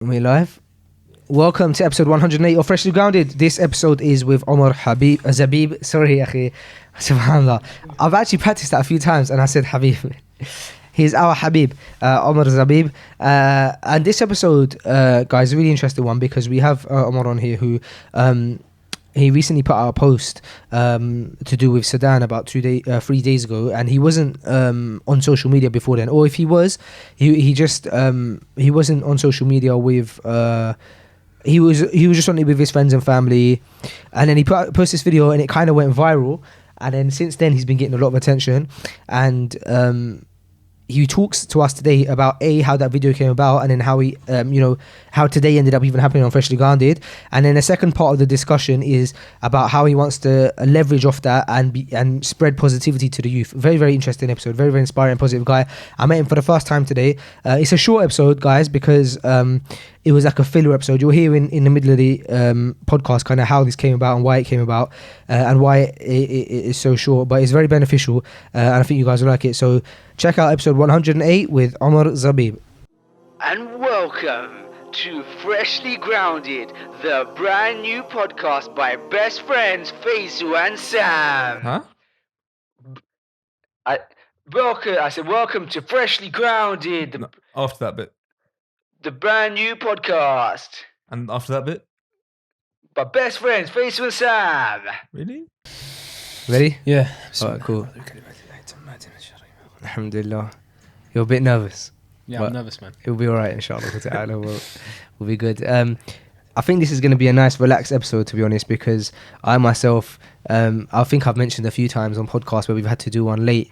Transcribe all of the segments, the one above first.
We're live. Welcome to episode 108 of Freshly Grounded. This episode is with Omar Zebib. Sorry, akhi. Subhanallah. I've actually practiced that a few times and I said Habib. He's our Habib, Omar Zebib. And this episode, guys, is a really interesting one because we have Omar on here who he recently put out a post to do with Sudan about 3 days ago, and he wasn't on social media before then, or if he was, he wasn't on social media with he was just on it with his friends and family, and then he posted this video and it kind of went viral, and then since then he's been getting a lot of attention, and he talks to us today about how that video came about, and then how he how today ended up even happening on Freshly Grounded. And then the second part of the discussion is about how he wants to leverage off that and spread positivity to the youth. Very, very interesting episode. Very, very inspiring, positive guy. I met him for the first time today. It's a short episode, guys, because it was like a filler episode. You'll hear in the middle of the podcast kind of how this came about and why it came about, and why it is so short, but it's very beneficial, and I think you guys will like it. So check out episode 108 with Omar Zebib. And welcome to Freshly Grounded, the brand new podcast by best friends Faisal and Sam. Huh? I said welcome to Freshly Grounded, No, after that bit. the brand new podcast And after that bit? by best friends Faisal and Sam. Really? Ready? Yeah. Alright, cool. Alhamdulillah. You're a bit nervous. Yeah, But I'm nervous, man. It'll be alright, inshallah. We'll be good. I think this is going to be a nice, relaxed episode, to be honest, because I myself, I think I've mentioned a few times on podcasts where we've had to do one late.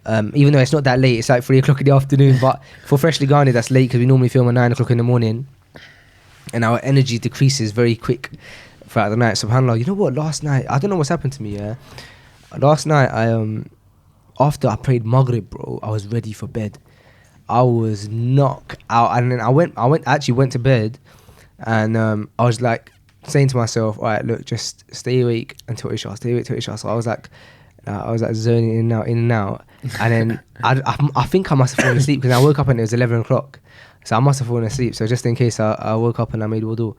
Even though it's not that late, it's like 3 o'clock in the afternoon, but for Freshly Grounded, that's late because we normally film at 9 o'clock in the morning, and our energy decreases very quick throughout the night. SubhanAllah, you know what? Last night, I don't know what's happened to me. Yeah, last night after I prayed Maghrib, bro, I was ready for bed. I was knocked out, and then I went to bed, and I was like saying to myself, all right, look, just stay awake until Isha, stay awake till Isha. So I was like zoning in and out, and then I think I must have fallen asleep because I woke up and it was 11 o'clock. So I must have fallen asleep. So just in case, I woke up and I made wudu,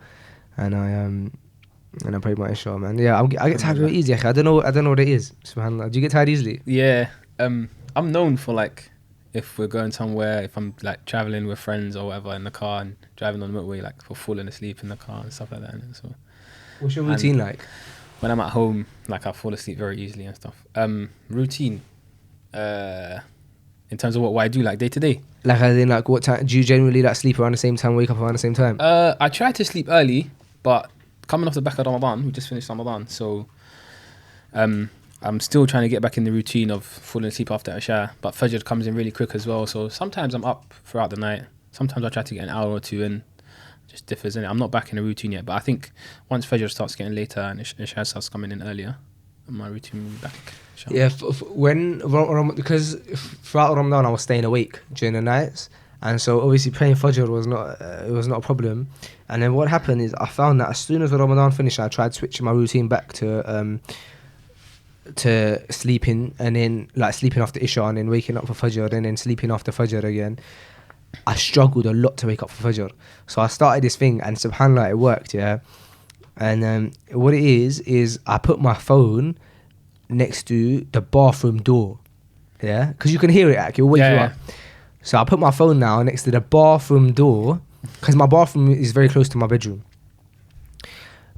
and I prayed my Isha, man. Yeah, I get tired very easy. I don't know what it is. SubhanAllah. Do you get tired easily? Yeah. I'm known for, like, if we're going somewhere, if I'm like traveling with friends or whatever in the car and driving on the motorway, like for falling asleep in the car and stuff like that. And so What's your routine like? when I'm at home, like I fall asleep very easily and stuff. Routine, in terms of what I do, like day to day. Like, as in, like, what time do you generally like sleep around the same time, wake up around the same time? I try to sleep early, but coming off the back of Ramadan, we just finished Ramadan, so I'm still trying to get back in the routine of falling asleep after Isha, but Fajr comes in really quick as well. So sometimes I'm up throughout the night. Sometimes I try to get an hour or two in. Just differs, innit? I'm not back in the routine yet, but I think once Fajr starts getting later and Isha starts coming in earlier, my routine will be back. Inshallah. Yeah, because throughout Ramadan I was staying awake during the nights, and so obviously praying Fajr was not a problem. And then what happened is I found that as soon as the Ramadan finished, I tried switching my routine back to sleeping, and then like sleeping after Isha and then waking up for Fajr and then sleeping after Fajr again. I struggled a lot to wake up for Fajr, so I started this thing, and subhanAllah, it worked. Yeah, and what it is I put my phone next to the bathroom door, yeah, because you can hear it, it'll wake you up. So I put my phone now next to the bathroom door because my bathroom is very close to my bedroom.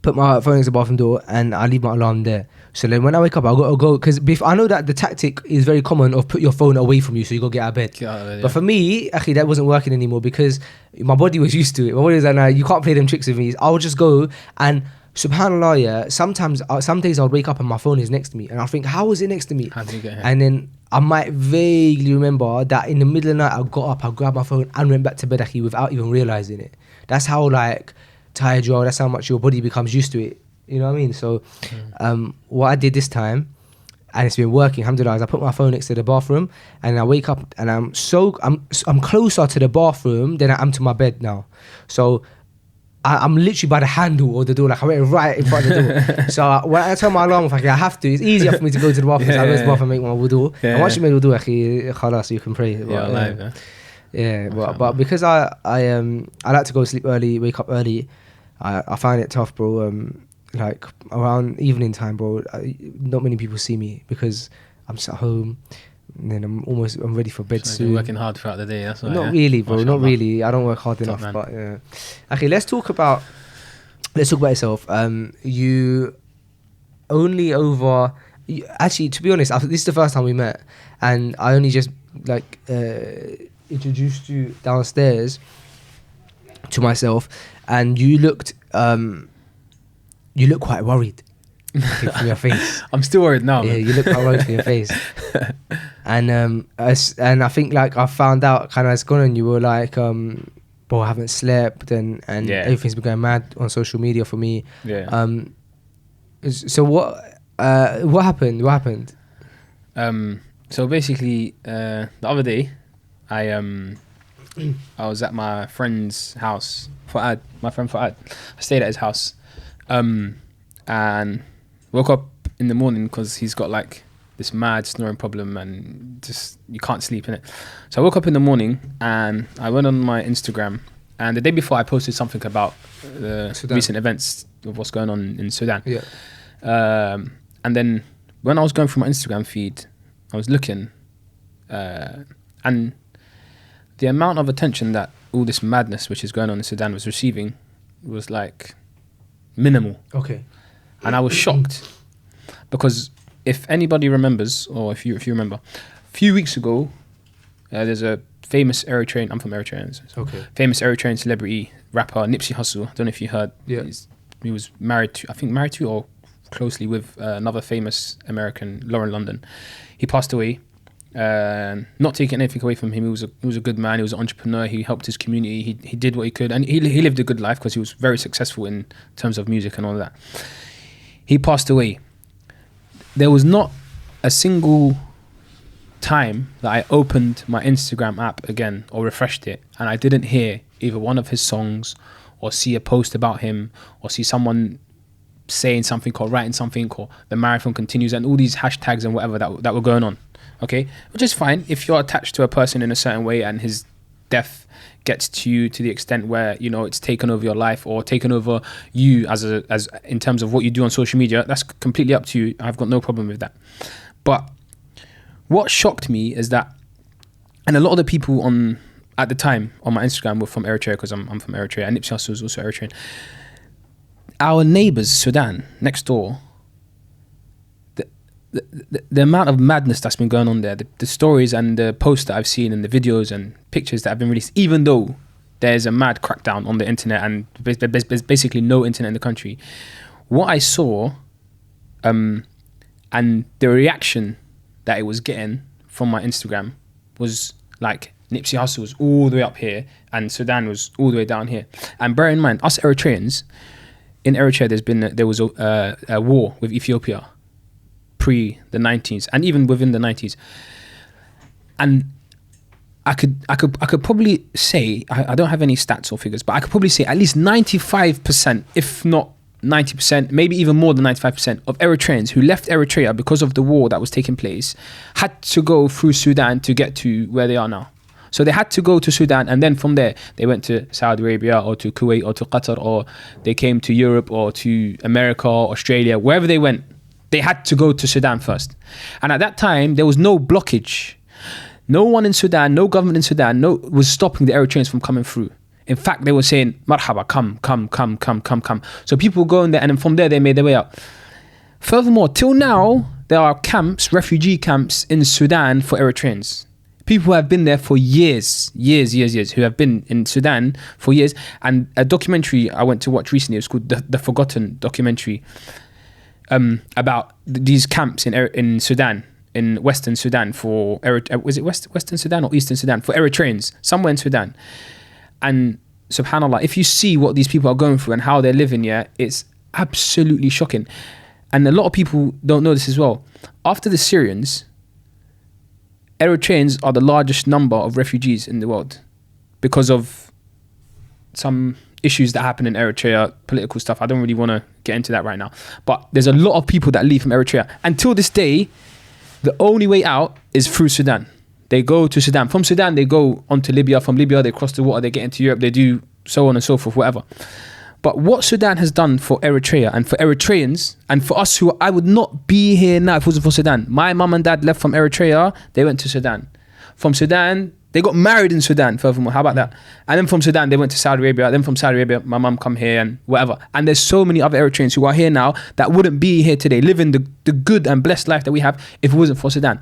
Put my phone next to the bathroom door and I leave my alarm there. So then when I wake up, I gotta go, because I know that the tactic is very common of put your phone away from you so you go get out of bed. Yeah. But for me, actually, that wasn't working anymore because my body was used to it. My body was like, nah, you can't play them tricks with me. I'll just go, and subhanAllah, yeah, sometimes, some days I'll wake up and my phone is next to me and I'll think, how was it next to me? How did you get here? And then I might vaguely remember that in the middle of the night I got up, I grabbed my phone and went back to bed actually without even realising it. That's how like tired you are, that's how much your body becomes used to it. You know what I mean? So what I did this time, and it's been working, alhamdulillah, is I put my phone next to the bathroom and I wake up and I'm closer to the bathroom than I am to my bed now. So I'm literally by the handle of the door, like I went right in front of the door. So when I turn my alarm off, I have to. It's easier for me to go to the bathroom. So I go to the bathroom and make my wudu. And once you make wudu, khalas, you can pray. Yeah, Yeah, but because I like to go to sleep early, wake up early, I find it tough, bro. Like around evening time, bro, not many people see me because I'm just at home, and then I'm ready for bed So soon. you're working hard throughout the day. That's why. Not really, bro. Not Mashallah. really. I don't work hard enough, man. but yeah. Okay, let's talk about yourself. You only actually, to be honest, this is the first time we met, and I only just like introduced you downstairs to myself, and you look quite worried from your face. I'm still worried now. Yeah, Man. you look quite worried from your face. And I think like I found out kind of it's gone, and you were like, bro, I haven't slept, and Yeah. everything's been going mad on social media for me. Yeah. So what happened? What happened? So basically, the other day, I was at my friend's house, my friend Fuad. I stayed at his house, and woke up in the morning because he's got like this mad snoring problem and just you can't sleep in it. So I woke up in the morning and I went on my Instagram, and the day before I posted something about the Sudan. recent events of what's going on in Sudan. Yeah. And then when I was going through my Instagram feed, I was looking, and the amount of attention that all this madness which is going on in Sudan was receiving was like minimal. Okay. And I was shocked because if anybody remembers, or if you remember, a few weeks ago, there's a famous Eritrean, I'm from Eritrea, so Okay. famous Eritrean celebrity rapper Nipsey Hussle. I don't know if you heard. Yeah. He was married to or closely with another famous American, Lauren London. He passed away. Not taking anything away from him, he was a good man. He was an entrepreneur. He helped his community. He did what he could, and he lived a good life because he was very successful in terms of music and all of that. He passed away. There was not a single time that I opened my Instagram app again or refreshed it and I didn't hear either one of his songs or see a post about him or see someone saying something or writing something or the marathon continues and all these hashtags and whatever that were going on. Okay, which is fine if you're attached to a person in a certain way and his death gets to you to the extent where, you know, it's taken over your life or taken over you as in terms of what you do on social media. That's completely up to you. I've got no problem with that. But what shocked me is that, and a lot of the people at the time on my Instagram were from Eritrea because I'm from Eritrea, and Nipsey Hussle was also Eritrean. Our neighbours, Sudan, next door, the amount of madness that's been going on there, the stories and the posts that I've seen and the videos and pictures that have been released, even though there's a mad crackdown on the internet and there's basically no internet in the country, what I saw and the reaction that it was getting from my Instagram was like Nipsey Hussle was all the way up here and Sudan was all the way down here. And bear in mind, us Eritreans, in Eritrea there was a war with Ethiopia pre the 90s and even within the 90s, and I could probably say, I don't have any stats or figures, but I could probably say at least 95%, if not 90%, maybe even more than 95% of Eritreans who left Eritrea because of the war that was taking place had to go through Sudan to get to where they are now. So they had to go to Sudan, and then from there they went to Saudi Arabia or to Kuwait or to Qatar, or they came to Europe or to America or Australia, wherever they went. They had to go to Sudan first. And at that time, there was no blockage. No one in Sudan, no government in Sudan was stopping the Eritreans from coming through. In fact, they were saying, Marhaba, come. So people were going there, and then from there, they made their way out. Furthermore, till now, there are camps, refugee camps in Sudan for Eritreans. People who have been there for years, who have been in Sudan for years. And a documentary I went to watch recently, it was called The Forgotten documentary, about these camps in Sudan, in Western Sudan for was it Western Sudan or Eastern Sudan for Eritreans, somewhere in Sudan. And subhanallah, if you see what these people are going through and how they're living here, it's absolutely shocking. And a lot of people don't know this as well. After the Syrians, Eritreans are the largest number of refugees in the world because of some issues that happen in Eritrea, political stuff. I don't really want to get into that right now. But there's a lot of people that leave from Eritrea. Until this day, the only way out is through Sudan. they go to Sudan. From Sudan, they go on to Libya. From Libya, they cross the water, they get into Europe, they do so on and so forth, whatever. But what Sudan has done for Eritrea and for Eritreans and for us who, I would not be here now if it wasn't for Sudan. My mum and dad left from Eritrea, they went to Sudan. From Sudan, they got married in Sudan, furthermore. How about that? And then from Sudan, they went to Saudi Arabia. Then from Saudi Arabia, my mum come here and whatever. And there's so many other Eritreans who are here now that wouldn't be here today, living the good and blessed life that we have if it wasn't for Sudan.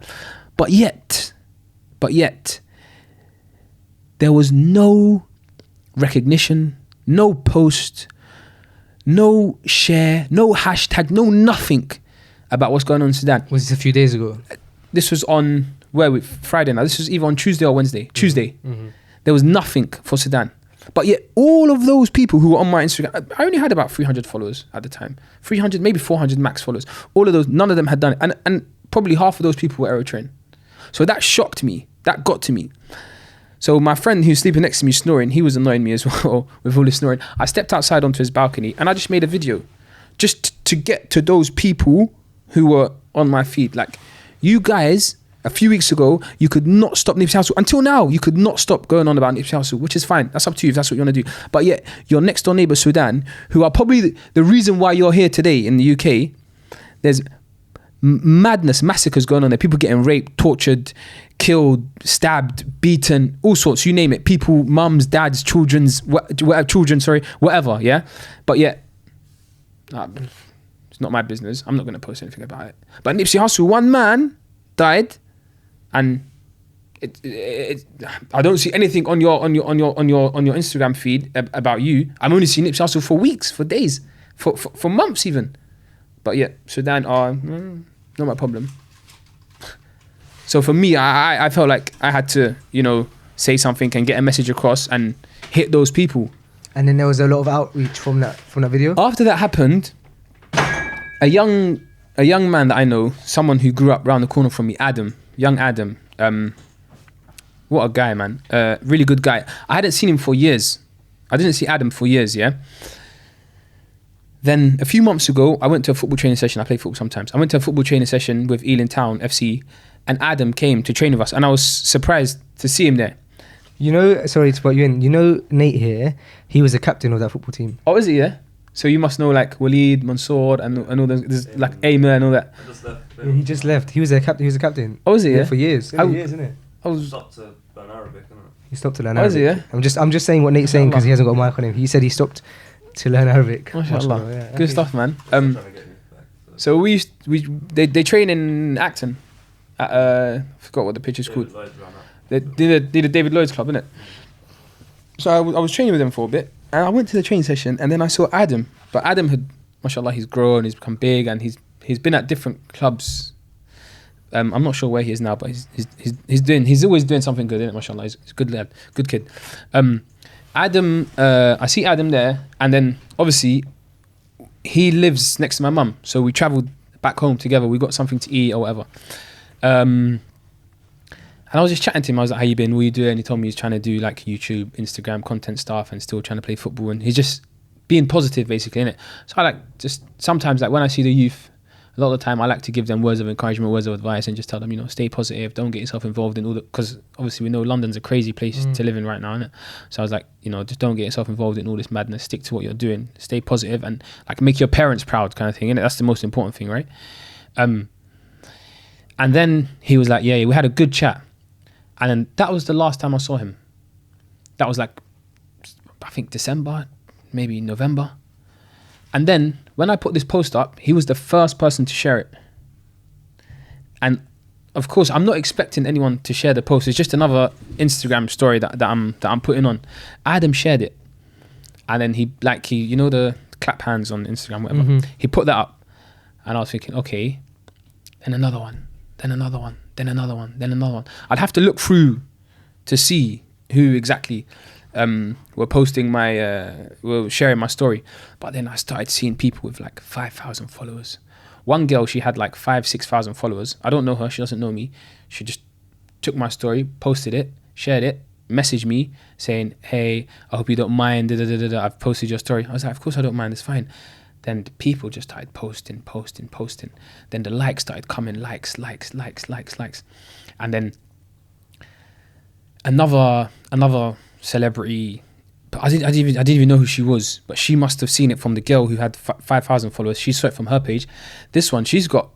But yet, there was no recognition, no post, no share, no hashtag, no nothing about what's going on in Sudan. Was this a few days ago? This was on Friday now. This was either on Tuesday or Wednesday. Tuesday. Mm-hmm. There was nothing for Sudan. But yet all of those people who were on my Instagram, I only had about 300 followers at the time. 300, maybe 400 max followers. All of those, none of them had done it. And probably half of those people were Eritrean. So that shocked me. That got to me. So my friend who's sleeping next to me snoring, he was annoying me as well with all this snoring. I stepped outside onto his balcony and I just made a video just to get to those people who were on my feed. Like, you guys, a few weeks ago, you could not stop Nipsey Hussle. Until now, you could not stop going on about Nipsey Hussle, which is fine. That's up to you if that's what you want to do. But yet, your next door neighbor, Sudan, who are probably the reason why you're here today in the UK, there's madness, massacres going on there. People getting raped, tortured, killed, stabbed, beaten, all sorts, you name it. People, mums, dads, whatever, yeah? But yet, it's not my business. I'm not going to post anything about it. But Nipsey Hussle, one man died, and I don't see anything on your Instagram feed about you. I'm only seeing Nipsey Hussle for weeks, for days, for months even. But yet, Sudan are not my problem. So for me, I felt like I had to, say something and get a message across and hit those people. And then there was a lot of outreach from that video. After that happened, a young man that I know, someone who grew up around the corner from me, young Adam, what a guy, man. Really good guy. I hadn't seen him for years. I didn't see Adam for years, yeah? Then a few months ago, I went to a football training session. I play football sometimes. I went to a football training session with Ealing Town FC, and Adam came to train with us, and I was surprised to see him there. Sorry to put you in. Nate here, he was the captain of that football team. Oh, is he, yeah? So you must know like Waleed, Mansour, and all those, there's like Aymer and all that. I just left. Yeah, he just left. He was a captain. Oh, is he, yeah? For years. Years, isn't it? Stopped to learn Arabic, isn't it? He stopped to learn Arabic. Arabic. Oh, is he, yeah? I'm just saying what Nate's saying because he hasn't got a mic on him. He said he stopped to learn Arabic. MashaAllah. Yeah, Good stuff, man. Trying to get me back, So they train in Acton. I forgot what the pitch is called. They did the David Lloyd's club, innit? So I was training with them for a bit, and I went to the training session, and then I saw Adam. But Adam had, mashallah, he's grown, he's become big, and he's been at different clubs. I'm not sure where he is now, but he's always doing something good, innit? Mashallah, he's a good lad, good kid. Adam, I see Adam there, and then obviously he lives next to my mum, so we travelled back home together. We got something to eat or whatever. And I was just chatting to him. I was like, how you been? What you doing? He told me he's trying to do like YouTube, Instagram content stuff and still trying to play football. And he's just being positive basically, innit? So I like just sometimes like when I see the youth, a lot of the time I like to give them words of encouragement, words of advice and just tell them, stay positive. Don't get yourself involved in all the, because obviously we know London's a crazy place to live in right now, innit? So I was like, just don't get yourself involved in all this madness. Stick to what you're doing. Stay positive and like make your parents proud kind of thing, innit? That's the most important thing, right? And then he was like, yeah, we had a good chat. And then that was the last time I saw him. That was like, I think December, maybe November. And then when I put this post up, he was the first person to share it. And of course, I'm not expecting anyone to share the post. It's just another Instagram story that I'm putting on. Adam shared it. And then he the clap hands on Instagram, whatever. Mm-hmm. He put that up. And I was thinking, okay, then another one. Then another one, then another one, then another one. I'd have to look through to see who exactly were posting were sharing my story. But then I started seeing people with like 5,000 followers. One girl, she had like 6,000 followers. I don't know her, she doesn't know me. She just took my story, posted it, shared it, messaged me saying, hey, I hope you don't mind, I've posted your story. I was like, of course I don't mind, it's fine. Then the people just started posting. Then the likes started coming, likes. And then another celebrity. But I didn't even know who she was. But she must have seen it from the girl who had 5,000 followers. She saw it from her page. This one, she's got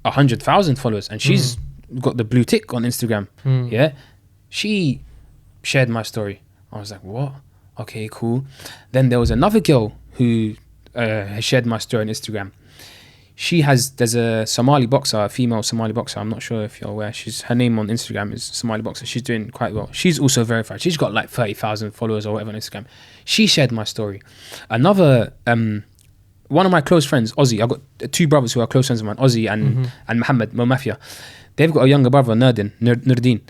100,000 followers, and she's got the blue tick on Instagram. Yeah, she shared my story. I was like, what? Okay, cool. Then there was another girl who shared my story on Instagram. There's a Somali boxer, a female Somali boxer. I'm not sure if you're aware. Her name on Instagram is Somali boxer. She's doing quite well. She's also verified. She's got like 30,000 followers or whatever on Instagram. She shared my story. Another, one of my close friends, Ozzy. I've got two brothers who are close friends of mine, Ozzy and Mohammed, Mo Mafia. They've got a younger brother, Nurdin.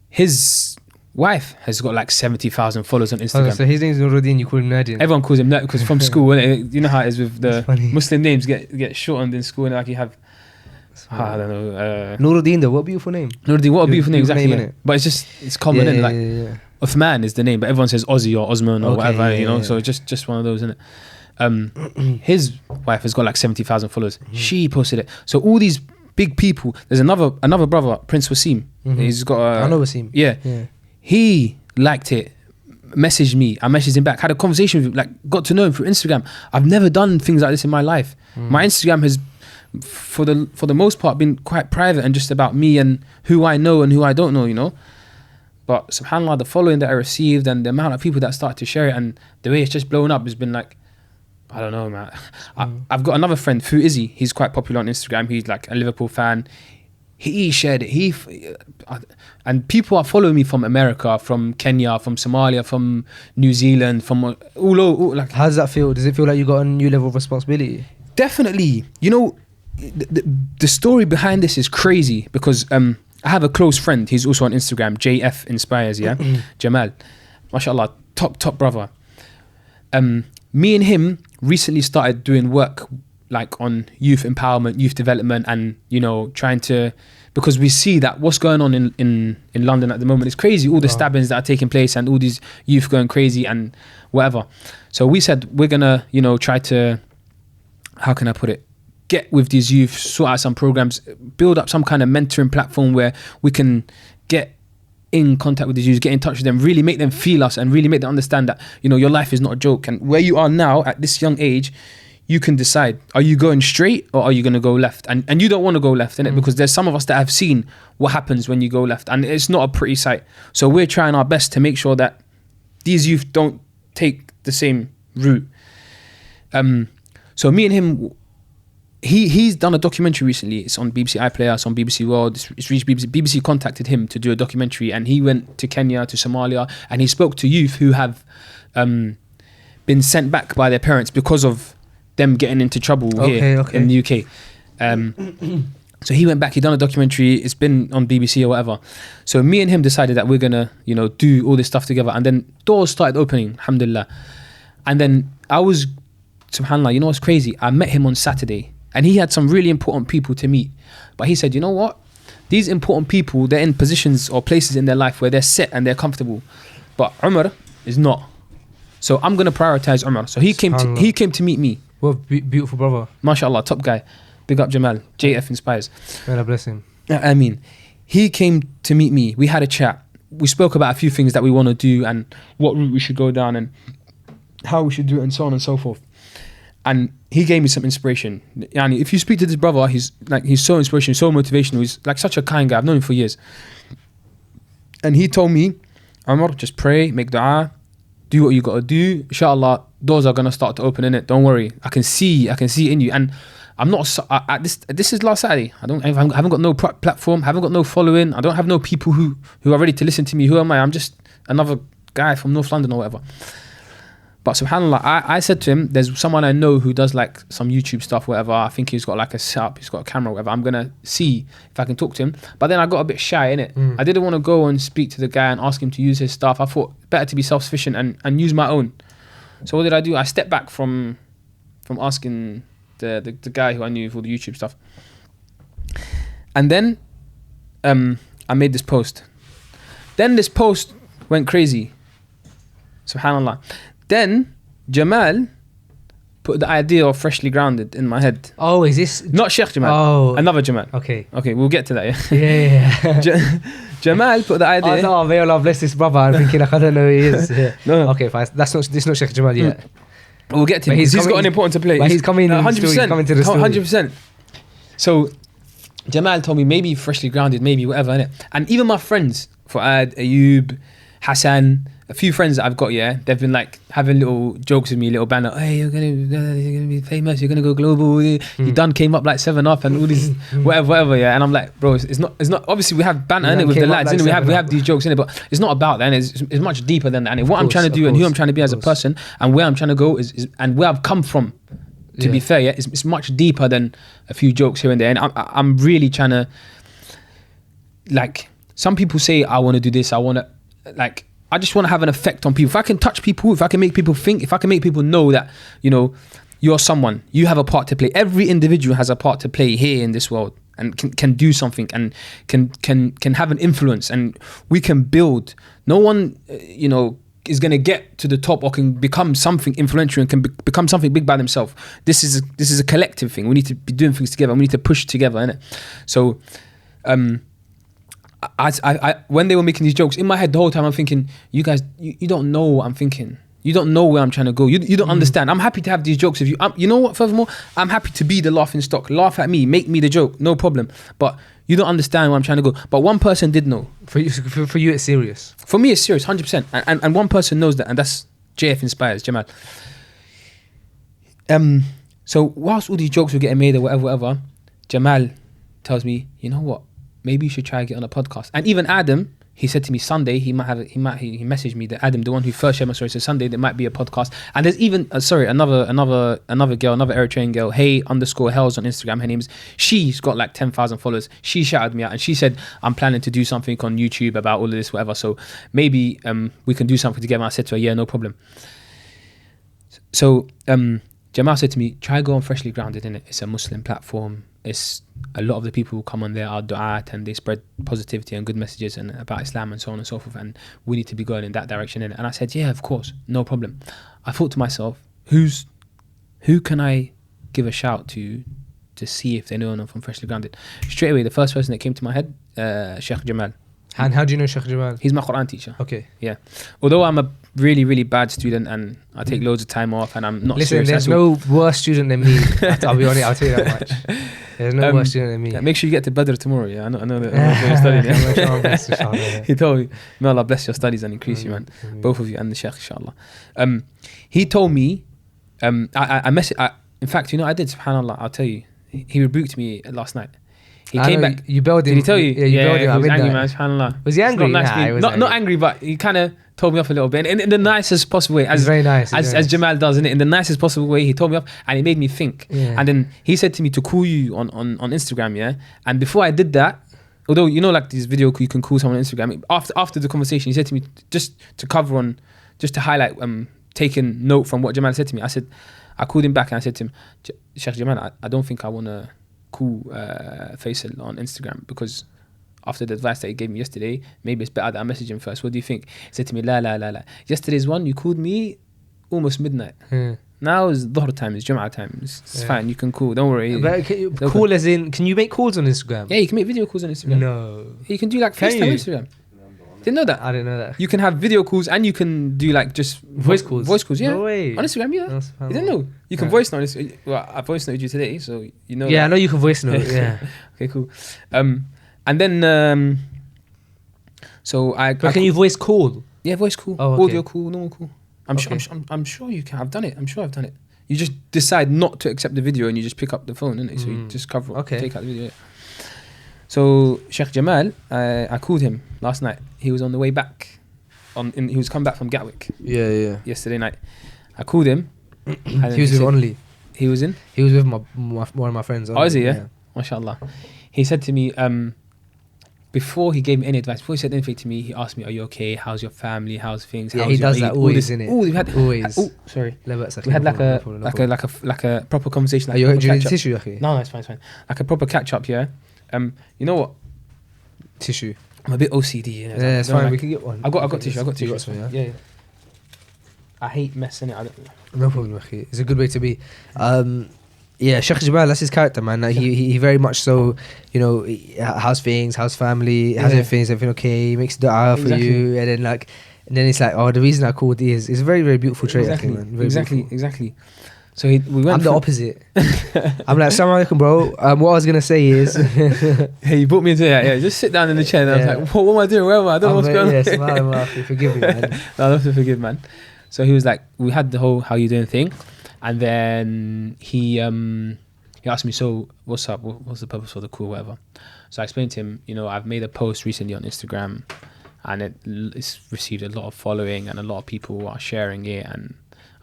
His wife has got like 70,000 followers on Instagram. So his name's Nuruddin, you call him Nurdin. Everyone calls him Nurdin because from school, innit? You know how it is with the Muslim names get shortened in school, and like you have, I don't know. Nuruddin though, what a beautiful name. Nuruddin, what a beautiful name, exactly. Name, but it's common, innit? Like Uthman is the name, but everyone says Ozzy or Osman or whatever, you know. So it's just one of those, innit? His wife has got like 70,000 followers. She posted it. So all these big people. There's another brother, Prince Wasim. He's got I know Wasim. Yeah. He liked it, messaged me, I messaged him back, had a conversation with him, like got to know him through Instagram. I've never done things like this in my life. My Instagram has, for the most part, been quite private and just about me and who I know and who I don't know, you know. But subhanAllah, the following that I received and the amount of people that started to share it and the way it's just blown up has been like, I don't know, man. I've got another friend, Fu Izzy. He's quite popular on Instagram. He's like a Liverpool fan. He shared it. And people are following me from America, from Kenya, from Somalia, from New Zealand, from all over. Like, how does that feel? Does it feel like you got a new level of responsibility? Definitely. You know, the story behind this is crazy because I have a close friend. He's also on Instagram. JF Inspires. Yeah, Jamal. MashaAllah, top brother. Me and him recently started doing work like on youth empowerment, youth development, and you know, trying to, because we see that what's going on in London at the moment is crazy. All the stabbings that are taking place and all these youth going crazy and whatever. So we said we're gonna, you know, try to, how can I put it, get with these youth, sort out some programs, build up some kind of mentoring platform where we can get in contact with these youth, get in touch with them, really make them feel us and really make them understand that, you know, your life is not a joke. And where you are now at this young age, you can decide, are you going straight or are you going to go left? And you don't want to go left, innit? Because there's some of us that have seen what happens when you go left and it's not a pretty sight. So we're trying our best to make sure that these youth don't take the same route. So me and him, he's done a documentary recently. It's on BBC iPlayer, it's on BBC World, it's reached BBC. BBC contacted him to do a documentary and he went to Kenya, to Somalia, and he spoke to youth who have been sent back by their parents because of them getting into trouble here in the UK. So he went back, he done a documentary, it's been on BBC or whatever. So me and him decided that we're gonna, you know, do all this stuff together, and then doors started opening, alhamdulillah. And then I was, subhanAllah, you know what's crazy? I met him on Saturday and he had some really important people to meet. But he said, you know what? These important people, they're in positions or places in their life where they're set and they're comfortable. But Umar is not. So I'm gonna prioritize Umar. So he came to meet me. What a beautiful brother. MashaAllah, top guy. Big up Jamal. JF Inspires. God bless him. I mean, he came to meet me. We had a chat. We spoke about a few things that we want to do and what route we should go down and how we should do it and so on and so forth. And he gave me some inspiration. Yani, if you speak to this brother, he's so inspirational, so motivational. He's like such a kind guy. I've known him for years. And he told me, Umar, just pray, make dua, do what you got to do. Inshallah, doors are gonna start to open, in it. Don't worry. I can see it in you. And I'm not. This is last Saturday. I haven't got no platform. Haven't got no following. I don't have no people who are ready to listen to me. Who am I? I'm just another guy from North London or whatever. But subhanAllah, I said to him, there's someone I know who does like some YouTube stuff, whatever. I think he's got like a setup, he's got a camera, whatever. I'm gonna see if I can talk to him. But then I got a bit shy, innit? I didn't want to go and speak to the guy and ask him to use his stuff. I thought better to be self-sufficient and use my own. So what did I do? I stepped back from asking the guy who I knew for the YouTube stuff. And then I made this post. Then this post went crazy. SubhanAllah. Then Jamal put the idea of Freshly Grounded in my head. Oh, is this not Sheikh Jamal? Oh, another Jamal. Okay, we'll get to that. Yeah. Jamal put the idea. Oh no, may Allah bless this brother. I'm thinking like I don't know who he is. Yeah. No. Okay, fine. This is not Sheikh Jamal yet. We'll get to But him. he's He's got coming- an important to play. but he's coming in the story, he's coming to the story. 100%. So Jamal told me maybe freshly grounded, maybe whatever, innit? And even my friends, Fuad, Ayub, Hassan, a few friends that I've got, yeah, they've been like having little jokes with me, little banner. Hey, you're gonna be famous. You're gonna go global. You done came up like 7 Up and all these whatever, yeah. And I'm like, bro, it's not. Obviously, we have banner in it with the Came up lads, like innit? We 7 have Up. these jokes in it, but it's not about that. And it's much deeper than that. And what I'm course, trying to do of and who I'm course, trying to be of as a course. person and where I'm trying to go is and where I've come from. To be fair, yeah, it's much deeper than a few jokes here and there. And I'm really trying to, like, some people say I want to do this. I want to, like, I just want to have an effect on people. If I can touch people, if I can make people think, if I can make people know that, you know, you're someone, you have a part to play. Every individual has a part to play here in this world and can do something and can have an influence, and we can build. No one, you know, is going to get to the top or can become something influential and can become something big by themselves. This is a collective thing. We need to be doing things together. We need to push together, innit? So, I when they were making these jokes in my head the whole time, I'm thinking, you guys, you don't know what I'm thinking. You don't know where I'm trying to go. You don't understand. I'm happy to have these jokes with you. You know what? Furthermore, I'm happy to be the laughing stock. Laugh at me, make me the joke, no problem. But you don't understand where I'm trying to go. But one person did know. For you, it's serious. For me, it's serious, 100%. And one person knows that, and that's JF Inspires, Jamal. So whilst all these jokes were getting made or whatever, Jamal tells me, you know what? Maybe you should try and get on a podcast. And even Adam, he said to me Sunday, he messaged me that Adam, the one who first shared my story, said Sunday there might be a podcast. And there's even another girl, another Eritrean girl, hey_hells on Instagram. Her name's, she's got like 10,000 followers. She shouted me out and she said, I'm planning to do something on YouTube about all of this, whatever. So maybe we can do something together. I said to her, yeah, no problem. So Jamal said to me, try go on Freshly Grounded, innit? It's a Muslim platform. It's a lot of the people who come on there are du'at and they spread positivity and good messages and about Islam and so on and so forth, and we need to be going in that direction, innit? And I said, yeah, of course, no problem. I thought to myself, who can I give a shout to see if they know enough from Freshly Grounded? Straight away, the first person that came to my head, Sheikh Jamal. And how do you know Sheikh Jamal? He's my Quran teacher. Okay. Yeah. Although I'm a really, really bad student and I take loads of time off and I'm not Listen, serious there's at all. no worse student than me. I'll be honest, I'll tell you that much. There's no worse student than me. Yeah, make sure you get to Badr tomorrow. Yeah, I know that you're studying. I'm gonna try my Yeah. best, inshallah, yeah. He told me, may Allah bless your studies and increase you, man. Both of you and the Sheikh, inshallah. He told me, I messaged, in fact, you know, I did, subhanAllah, I'll tell you. He rebuked me last night. He came back. You bailed him. Did he tell you? Yeah, you bailed him. he I was meant angry, that. man, subhanAllah. Was he It's angry? Not, nice Nah, being- he was not angry, but he kind of told me off a little bit. And in the nicest possible way. He's very nice. As Jamal does, innit? In the nicest possible way, he told me off and it made me think. Yeah. And then he said to me to call you on Instagram, yeah? And before I did that, although, you know, like this video, you can call someone on Instagram. After the conversation, he said to me, just to highlight, taking note from what Jamal said to me. I called him back and I said to him, Sheikh Jamal, I don't think I want to call Faisal on Instagram because after the advice that he gave me yesterday, maybe it's better that I message him first. What do you think? He said to me, la. Yesterday's one, you called me almost midnight. Now is Dhuhr time, it's Jum'ah time. It's fine, you can call, don't worry. But call as in, can you make calls on Instagram? Yeah, you can make video calls on Instagram. No. You can do like Can FaceTime you? Instagram. Didn't know that. I didn't know that. You can have video calls and you can do like just Voice calls? Voice calls, yeah. No way. On Instagram, yeah. No, You didn't know? You can voice note this. Well, I voice noted you today, so you know. Yeah, that. I know you can voice note. Yeah. Okay, cool. And then so But can you voice call? Yeah, voice call, Oh, okay. audio call, normal call. I'm sure you can. I've done it. I'm sure I've done it. You just decide not to accept the video and you just pick up the phone, innit? So you just cover, Okay. take out the video. Yeah. So Sheikh Jamal, I called him last night. He was on the way back. He was come back from Gatwick Yeah. yesterday night. I called him. And He was with Only. He was in. He was with one of my friends. Oh, is he? Yeah. MashaAllah. He said to me, before he gave me any advice, before he said anything to me, he asked me, "Are you okay? How's your family? How's things?" Yeah, How's he your does Eid?" that All always, this- innit? Oh, we've had Always. Oh, sorry. We We had like a proper conversation. Are you proper do you need catch-up. tissue, akhi? No, it's fine. Like a proper catch up, yeah. You know what? Tissue. I'm a bit OCD. You know? Yeah, it's I don't fine. like- We can get one. I got tissue. I got You tissue. got some, yeah? Yeah. I hate mess, innit? No problem, akhi. It's a good way to be. Yeah, Sheikh Jamal, that's his character, man. Like, he very much so, you know, how's things, how's family, how's everything, is everything okay? He makes dua for you, and then it's like, oh, the reason I called is it's a very, very beautiful trait, I think, man. Very beautiful. Exactly. So we went. I'm the opposite. I'm like, Assalamu alaikum, bro. What I was gonna say is, hey, you brought me into that. Yeah, just sit down in the chair. And I was like, what am I doing? Where am I? I don't know what's going on. Yes, forgive me, man. No, I love to forgive, man. So he was like, we had the whole how you doing thing, and then he asked me, so what's up? What's the purpose for the call, whatever. So I explained to him, you know, I've made a post recently on Instagram, and it's received a lot of following, and a lot of people are sharing it, and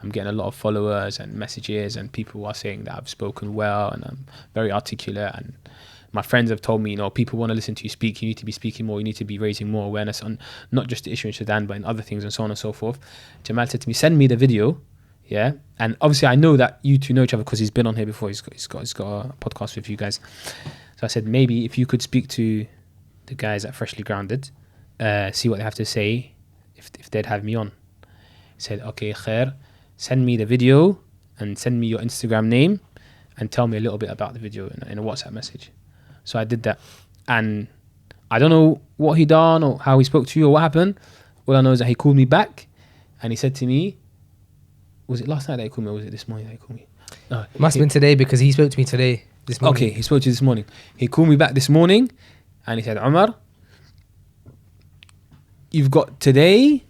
I'm getting a lot of followers and messages, and people are saying that I've spoken well and I'm very articulate, and my friends have told me, you know, people want to listen to you speak. You need to be speaking more. You need to be raising more awareness on not just the issue in Sudan, but in other things and so on and so forth. Jamal said to me, send me the video. Yeah. And obviously I know that you two know each other because he's been on here before. He's got a podcast with you guys. So I said, maybe if you could speak to the guys at Freshly Grounded, see what they have to say if they'd have me on. He said, okay, khair, send me the video and send me your Instagram name and tell me a little bit about the video in a WhatsApp message. So I did that, and I don't know what he done or how he spoke to you or what happened. All I know is that he called me back, and he said to me, was it last night that he called me or was it this morning that he called me? No, Must have been today because he spoke to me today. This morning. Okay, he spoke to you this morning. He called me back this morning, and he said, Omar, you've got today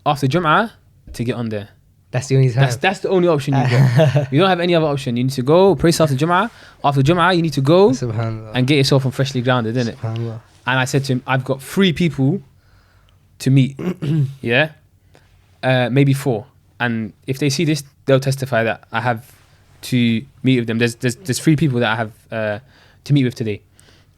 after Jum'ah to get on there. That's the only time. That's the only option you've got. You don't have any other option. You need to go pray after Jum'ah. After Jum'ah, you need to go and get yourself on Freshly Grounded, innit? And I said to him, I've got 3 people to meet. Yeah? Maybe 4. And if they see this, they'll testify that I have to meet with them. There's 3 people that I have to meet with today.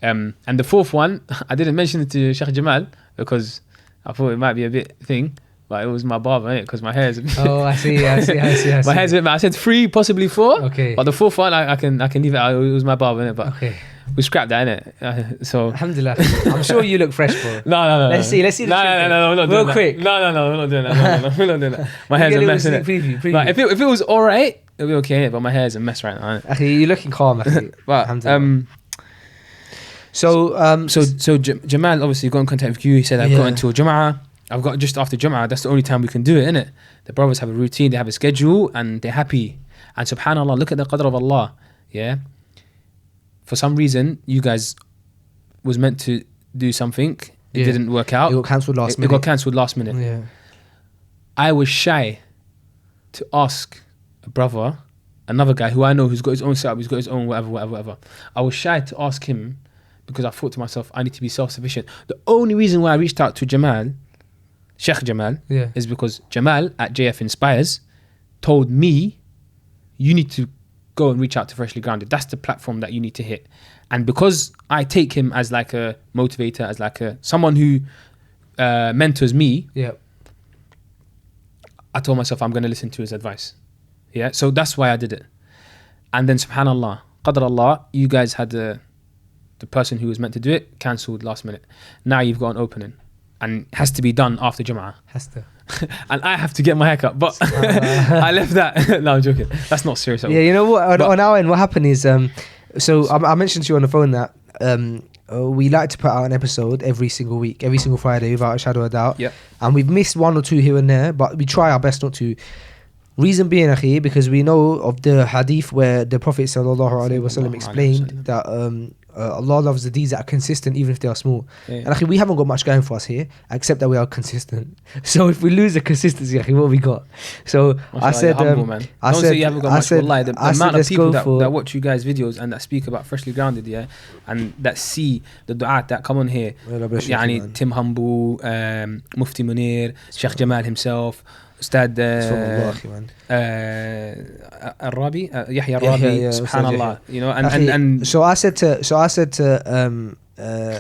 And the 4th one, I didn't mention it to Sheikh Jamal because I thought it might be a bit thing. But it was my barber, innit? Because my hair is a bit... Oh, I see. My hair's a bit... I said 3, possibly 4. Okay. But the 4th one, I can leave it out. It was my barber, innit? But okay. We scrapped that, innit? So... Alhamdulillah. I'm sure you look fresh, bro. No. Let's see the No, we're not doing that. quick. No, we're not doing that. We're not doing that. My hair's a mess, innit? Preview. But if it was alright, it'll be okay, innit? But my hair's a mess right now, innit? Actually, you're looking calm, actually. But, So Jamal obviously got in contact with you. He said, I've got until Jum'ah. I've got just after Jum'ah, that's the only time we can do it, innit? The brothers have a routine, they have a schedule, and they're happy. And subhanAllah, look at the qadr of Allah, yeah? For some reason, you guys was meant to do something, it didn't work out. It got cancelled last minute. It got cancelled last minute. Yeah. I was shy to ask a brother, another guy who I know who's got his own setup, he's got his own whatever. I was shy to ask him because I thought to myself, I need to be self-sufficient. The only reason why I reached out to Jamal, Sheikh Jamal, is because Jamal at JF Inspires told me, you need to go and reach out to Freshly Grounded. That's the platform that you need to hit. And because I take him as like a motivator, as like someone who mentors me, I told myself I'm going to listen to his advice. Yeah, so that's why I did it. And then subhanallah, qadr Allah, you guys had the person who was meant to do it cancelled last minute. Now you've got an opening. And it has to be done after Jum'ah. Has to. And I have to get my haircut, but I left that. No, I'm joking. That's not serious at all. Yeah, you know what? On our end, what happened is, so I mentioned to you on the phone that we like to put out an episode every single week, every single Friday, without a shadow of a doubt. Yep. And we've missed 1 or 2 here and there, but we try our best not to. Reason being, akhi, because we know of the hadith where the Prophet sallallahu alaihi wasallam explained that Allah loves the deeds that are consistent even if they are small. And akhi, we haven't got much going for us here except that we are consistent. So if we lose the consistency, akhi, what have we got? So I said, humble, man. I Don't said, say you haven't got I much. said, Wallahi, the I said, amount of let's people go that watch you guys' videos and that speak about Freshly Grounded, yeah, and that see the du'at that come on here, yani Tim Humble, Mufti Munir, Sheikh Jamal himself, Ustad Al-Rabi, Yahya Al-Rabi, subhanallah, you know, and so I said to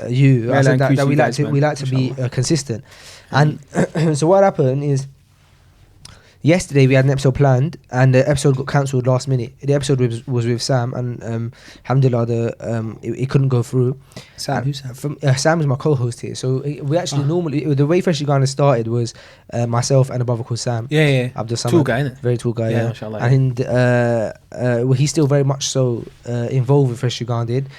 you, I said that we like to be consistent, and so what happened is, yesterday we had an episode planned, and the episode got cancelled last minute. The episode was with Sam, and alhamdulillah, it couldn't go through. Sam, who's Sam? Sam is my co-host here. So we actually normally, the way Freshly Grounded started was myself and a brother called Sam. Yeah. Abdul Samad. Tall guy, innit? Very tall guy, yeah. Mashallah, And well, he's still very much so involved with Freshly Grounded.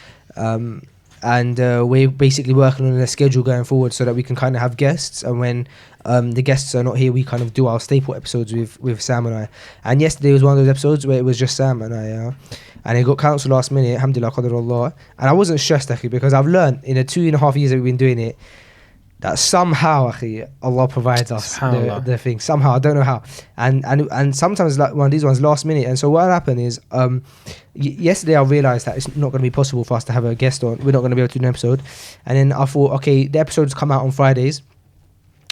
And we're basically working on a schedule going forward so that we can kind of have guests, and when the guests are not here, we kind of do our staple episodes with Sam and I. And yesterday was one of those episodes where it was just Sam and I, and it got cancelled last minute. Alhamdulillah, qadarullah. And I wasn't stressed, actually, because I've learned in the 2.5 years that we've been doing it that somehow, akhi, Allah provides us the thing. Somehow, I don't know how. And sometimes, like one of these ones, last minute. And so what happened is, yesterday I realised that it's not going to be possible for us to have a guest on. We're not going to be able to do an episode. And then I thought, okay, the episodes come out on Fridays.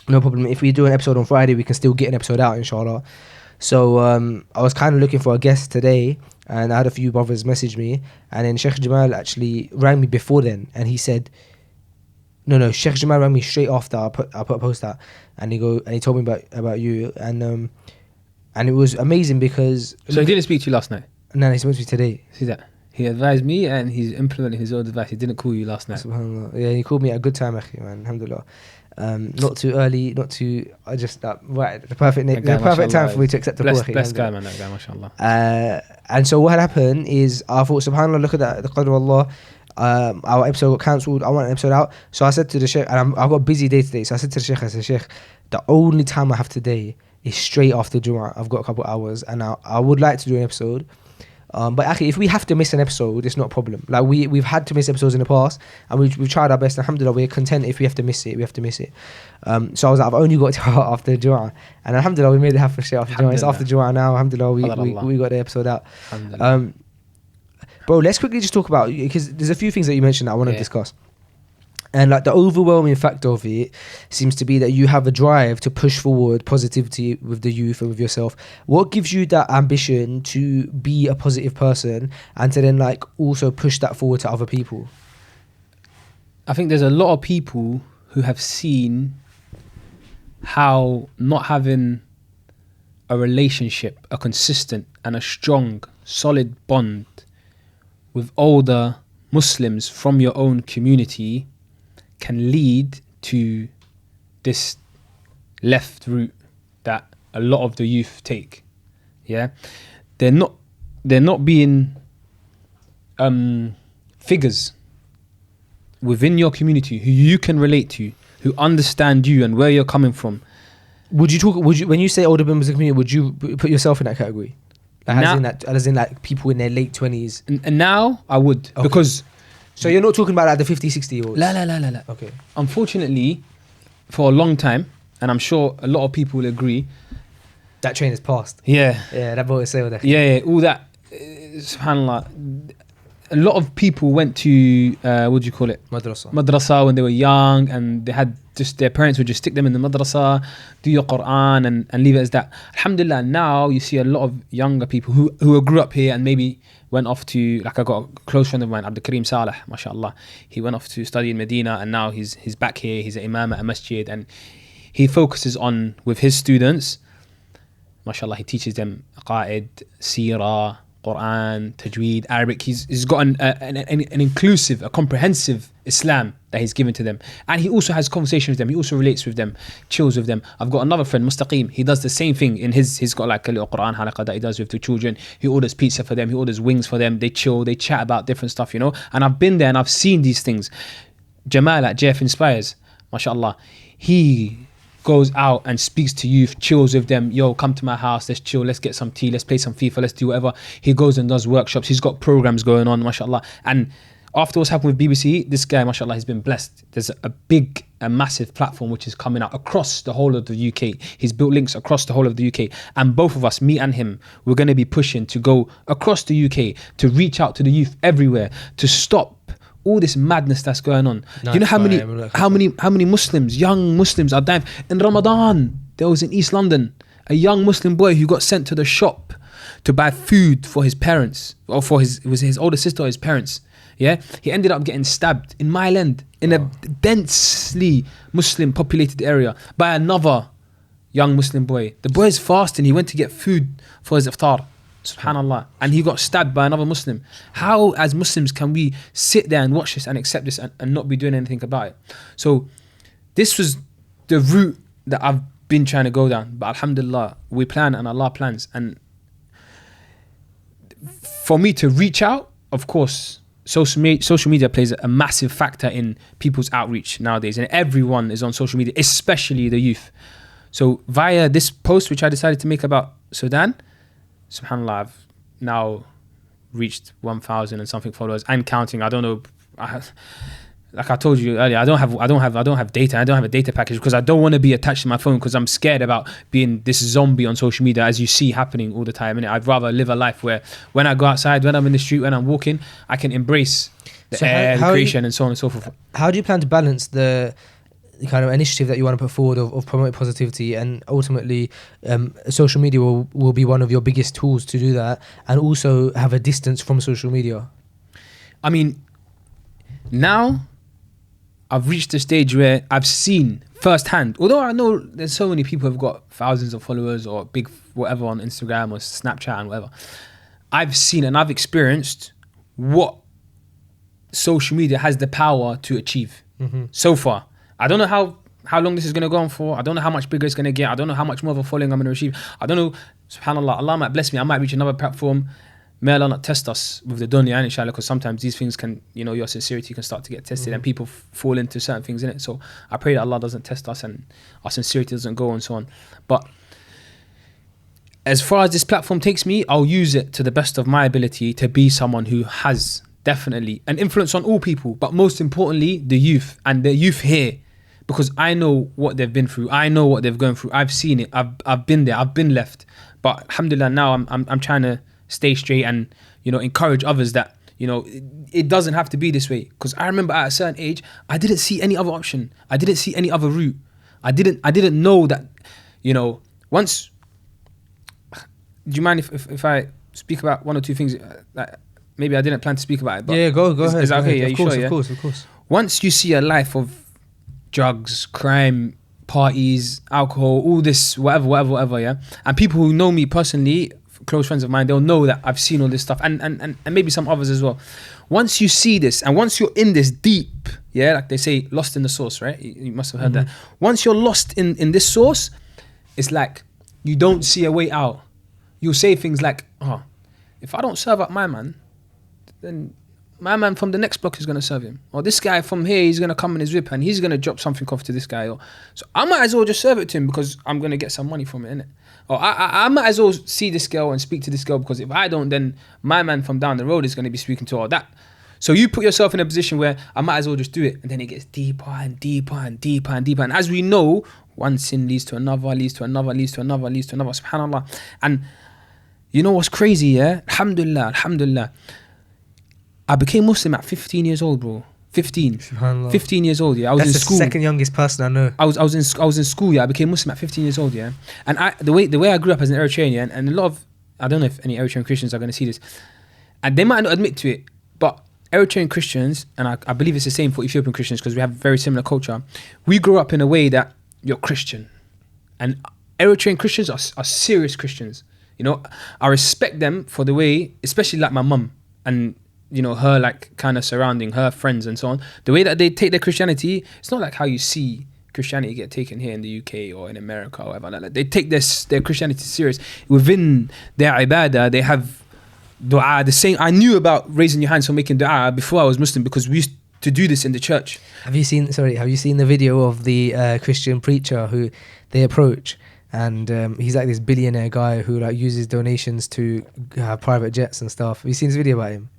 No problem. If we do an episode on Friday, we can still get an episode out, inshallah. So I was kind of looking for a guest today, and I had a few brothers message me. And then Sheikh Jamal actually rang me before then, and he said, No, Sheikh Jamal rang me straight after I put a post out, and he told me about you, and it was amazing because. So he didn't speak to you last night? No, he spoke to me today. See that? He advised me, and he's implementing his own advice. He didn't call you last night. SubhanAllah. Yeah, he called me at a good time, akhi, man. Alhamdulillah. Not too early, not too. I just right, the perfect time for me to accept the call. Blessed guy, man. That guy, mashallah. And so what had happened is I thought, subhanAllah, look at that, the qadr of Allah. Our episode got cancelled. I want an episode out, so I said to the Sheikh, and I've got a busy day today, so I said to the Sheikh, Sheikh, the only time I have today is straight after Jumu'ah. I've got a couple of hours, and I would like to do an episode. But actually, if we have to miss an episode, it's not a problem. Like we've had to miss episodes in the past, and we've tried our best. Alhamdulillah, we're content. If we have to miss it, we have to miss it. So I was like, I've only got to after Jumu'ah, and alhamdulillah, we made it happen straight after Jumu'ah. It's after Jumu'ah now. Alhamdulillah, we got the episode out. Bro, let's quickly just talk about, because there's a few things that you mentioned that I want to discuss. And like the overwhelming factor of it seems to be that you have a drive to push forward positivity with the youth and with yourself. What gives you that ambition to be a positive person and to then like also push that forward to other people? I think there's a lot of people who have seen how not having a relationship, a consistent and a strong, solid bond with older Muslims from your own community can lead to this left route that a lot of the youth take. Yeah, they're not being figures within your community who you can relate to, who understand you and where you're coming from. When you say older members of the community, would you put yourself in that category? Like as in like people in their late 20s? And now I would, okay. Because. So you're not talking about like the 50, 60 year olds? La. Okay. Unfortunately, for a long time, and I'm sure a lot of people will agree, that train has passed. Yeah. Yeah, that boat is sailed. Yeah, all that. SubhanAllah. A lot of people went to, what do you call it? Madrasa when they were young, and they had just, their parents would just stick them in the madrasa, do your Quran and leave it as that. Alhamdulillah, now you see a lot of younger people who grew up here and maybe went off to, like I got a close friend of mine, Abdul Kareem Saleh, mashallah. He went off to study in Medina, and now he's back here. He's an imam at a masjid, and he focuses on, with his students, mashallah, he teaches them aqaid, seerah, Quran, tajweed, Arabic. He's got an inclusive, a comprehensive Islam that he's given to them. And he also has conversations with them. He also relates with them, chills with them. I've got another friend, Mustaqim. He does the same thing. He's got like a little Quran halaqah that he does with the children. He orders pizza for them. He orders wings for them. They chill. They chat about different stuff, you know. And I've been there and I've seen these things. Jamal at JF Inspires, mashallah. He goes out and speaks to youth, chills with them. Yo, come to my house, let's chill, let's get some tea, let's play some FIFA, let's do whatever. He goes and does workshops. He's got programs going on, mashallah. And after what's happened with BBC, this guy, mashallah, has been blessed. There's a massive platform which is coming out across the whole of the UK. He's built links across the whole of the UK. And both of us, me and him, we're going to be pushing to go across the UK, to reach out to the youth everywhere, to stop all this madness that's going on. Do you know how many Muslims, young Muslims are dying? In Ramadan, there was in East London a young Muslim boy who got sent to the shop to buy food for his parents, or for it was his older sister or his parents. Yeah, he ended up getting stabbed in Mile End, in a densely Muslim populated area, by another young Muslim boy. The boy is fasting. He went to get food for his iftar. Subhanallah. And he got stabbed by another Muslim. How, as Muslims, can we sit there and watch this and accept this and not be doing anything about it? So this was the route that I've been trying to go down. But alhamdulillah, we plan and Allah plans. And for me to reach out, of course, social media plays a massive factor in people's outreach nowadays. And everyone is on social media, especially the youth. So via this post, which I decided to make about Sudan, subhanallah, I've now reached 1,000 and something followers and counting. I don't know. Like I told you earlier, I don't have data. I don't have a data package because I don't want to be attached to my phone because I'm scared about being this zombie on social media, as you see happening all the time. And I'd rather live a life where when I go outside, when I'm in the street, when I'm walking, I can embrace the air, the creation, and so on and so forth. How do you plan to balance the kind of initiative that you want to put forward of promoting positivity, and ultimately social media will be one of your biggest tools to do that, and also have a distance from social media? I mean, now I've reached a stage where I've seen firsthand, although I know there's so many people who've got thousands of followers or big whatever on Instagram or Snapchat and whatever, I've seen and I've experienced what social media has the power to achieve so far. I don't know how long this is going to go on for. I don't know how much bigger it's going to get. I don't know how much more of a following I'm going to achieve. I don't know. SubhanAllah, Allah might bless me. I might reach another platform. May Allah not test us with the dunya, inshallah, because sometimes these things can, your sincerity can start to get tested and people fall into certain things in it. So I pray that Allah doesn't test us and our sincerity doesn't go and so on. But as far as this platform takes me, I'll use it to the best of my ability to be someone who has definitely an influence on all people, but most importantly, the youth and the youth here. Because I know what they've been through. I know what they've gone through. I've seen it. I've been there. I've been left. But alhamdulillah, now I'm trying to stay straight and encourage others that it doesn't have to be this way. Because I remember at a certain age, I didn't see any other option. I didn't see any other route. I didn't know that once. Do you mind if I speak about one or two things that maybe I didn't plan to speak about it? But yeah, go ahead. Is that okay? Yeah, you sure? Of course. Once you see a life of drugs, crime, parties, alcohol, all this, whatever, yeah. And people who know me personally, close friends of mine, they'll know that I've seen all this stuff, and maybe some others as well. Once you see this, and once you're in this deep, yeah, like they say, lost in the sauce, right? You must have heard that. Once you're lost in this sauce, it's like you don't see a way out. You'll say things like, "Oh, if I don't serve up my man, then my man from the next block is going to serve him. Or this guy from here, he's going to come in his whip and he's going to drop something off to this guy. So I might as well just serve it to him because I'm going to get some money from it, innit? Or I might as well see this girl and speak to this girl because if I don't, then my man from down the road is going to be speaking to all that. So you put yourself in a position where I might as well just do it. And then it gets deeper and deeper and deeper and deeper. And as we know, one sin leads to another, leads to another, leads to another, leads to another, subhanAllah. And you know what's crazy, yeah? Alhamdulillah. I became Muslim at 15 years old, bro. 15 years old, yeah. I was in school. That's the second youngest person I know. I was in school, yeah. I became Muslim at 15 years old, yeah. And the way I grew up as an Eritrean, yeah, and a lot of, I don't know if any Eritrean Christians are going to see this, and they might not admit to it, but Eritrean Christians, and I believe it's the same for Ethiopian Christians because we have very similar culture, we grew up in a way that you're Christian. And Eritrean Christians are serious Christians. I respect them for the way, especially like my mum and her like kind of surrounding her friends and so on, the way that they take their Christianity, it's not like how you see Christianity get taken here in the UK or in America or whatever. Like they take their Christianity serious. Within their ibadah, they have dua. The same, I knew about raising your hands for making dua before I was Muslim because we used to do this in the church. Have you seen the video of the Christian preacher who they approach? And he's like this billionaire guy who like uses donations to have private jets and stuff. Have you seen this video about him?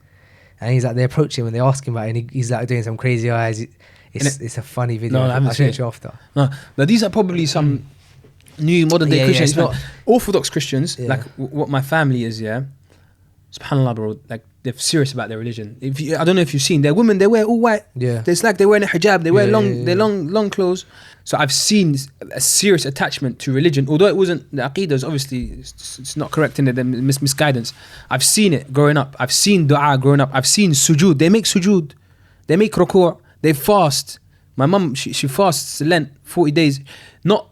And he's like, they approach him and they ask him about it, and he's like doing some crazy eyes. It's a funny video. No, I'll show you after. No, but these are probably some new modern day Christians. Not Orthodox Christians, like what my family is, yeah. SubhanAllah, bro, like they're serious about their religion. I don't know if you've seen their women, they wear all white. Yeah. It's like they're wearing a hijab, they wear long clothes. So I've seen a serious attachment to religion, although it wasn't the aqidah. Obviously, it's not correct in the misguidance. I've seen it growing up. I've seen dua growing up. I've seen sujood. They make sujood. They make ruku'. They fast. My mum, she fasts Lent 40 days, not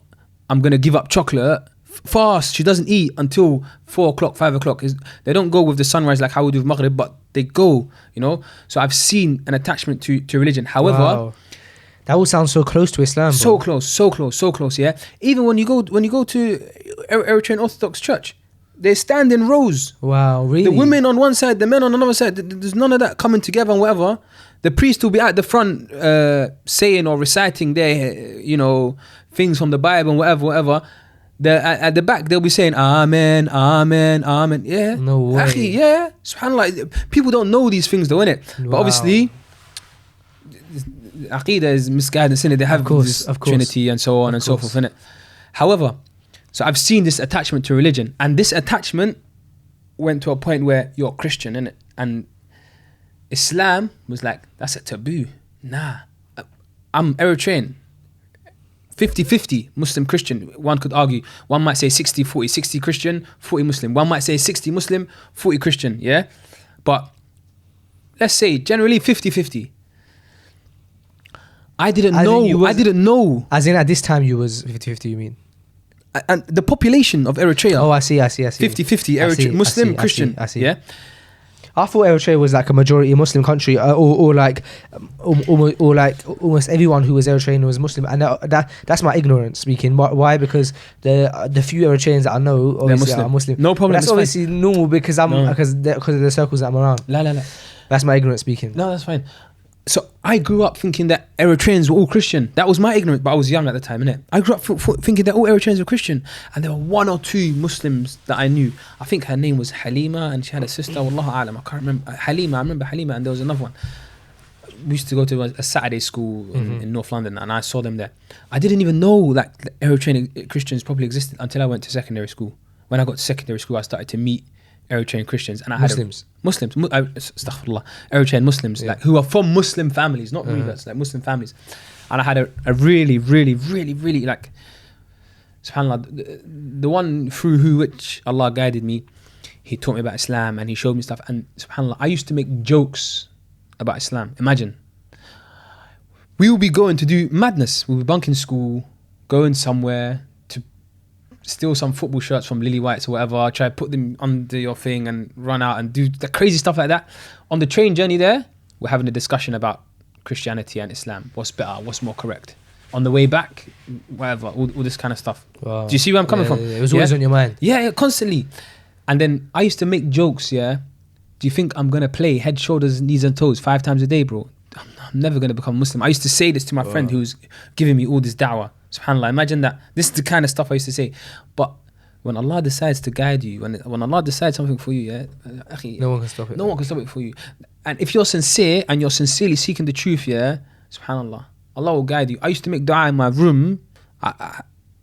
I'm gonna give up chocolate. Fast. She doesn't eat until 4 o'clock, 5 o'clock. They don't go with the sunrise like how we do with Maghrib, but they go, you know. So I've seen an attachment to religion. However, Wow. That all sounds so close to Islam. so bro. close, yeah. Even when you go to Eritrean Orthodox Church, they stand in rows. Wow, really? The women on one side, the men on another side. There's none of that coming together and whatever. The priest will be at the front saying or reciting their, you know, things from the Bible and whatever. At the back, they'll be saying, Amen, Amen, Amen. Yeah. No way. Akhi, yeah. SubhanAllah. People don't know these things though, innit? But Wow. obviously, Aqidah is misguidance, innit? They have this of course. Trinity and so on Of and so course. forth, innit? However, so I've seen this attachment to religion, and this attachment went to a point where you're Christian, innit? And Islam was like, that's a taboo. Nah. I'm Eritrean. 50-50 Muslim Christian. One could argue. One might say 60-40, 60 Christian, 40 Muslim. One might say 60 Muslim, 40 Christian, yeah? But let's say generally 50-50. I didn't know. As in at this time you was 50-50, you mean? And the population of Eritrea, Oh, I see. 50-50 I see, Eritrea, Muslim, I see, Christian, I see. yeah? I thought Eritrea was like a majority Muslim country, or like almost everyone who was Eritrean was Muslim, and that's my ignorance speaking. Why? Because the few Eritreans that I know obviously are Muslim. No problem. But that's it's fine. obviously normal because because of the circles that I'm around. La. That's my ignorance speaking. No, that's fine. So I grew up thinking that Eritreans were all Christian. That was my ignorance, but I was young at the time, innit? I grew up thinking that all Eritreans were Christian, and there were 1 or 2 Muslims that I knew. I think her name was Halima, and she had a sister. Wallahu a'lam, I can't remember. Halima, I remember Halima, and there was another one. We used to go to a Saturday school in North London, and I saw them there. I didn't even know that Eritrean Christians probably existed until I went to secondary school. When I got to secondary school, I started to meet Eritrean Christians, and I had astaghfirullah, Eritrean Muslims, like who are from Muslim families, not reverts, like Muslim families. And I had a really like, subhanAllah, the one through which Allah guided me, he taught me about Islam and he showed me stuff. And subhanAllah, I used to make jokes about Islam. Imagine, we will be going to do madness. We'll be bunking school, going somewhere to steal some football shirts from Lily White's or whatever, try to put them under your thing and run out and do the crazy stuff like that. On the train journey there, we're having a discussion about Christianity and Islam. What's better? What's more correct? On the way back, whatever, all this kind of stuff. Wow. Do you see where I'm coming from? It was always on your mind. Yeah, constantly. And then I used to make jokes, yeah. Do you think I'm going to play head, shoulders, knees and toes 5 times a day, bro? I'm never going to become Muslim. I used to say this to my friend who was giving me all this da'wah. SubhanAllah, imagine that. This is the kind of stuff I used to say. But when Allah decides to guide you, when Allah decides something for you, yeah, akhi, No one can stop it. no one can stop it for you. And if you're sincere and you're sincerely seeking the truth, yeah, subhanAllah, Allah will guide you. I used to make dua in my room.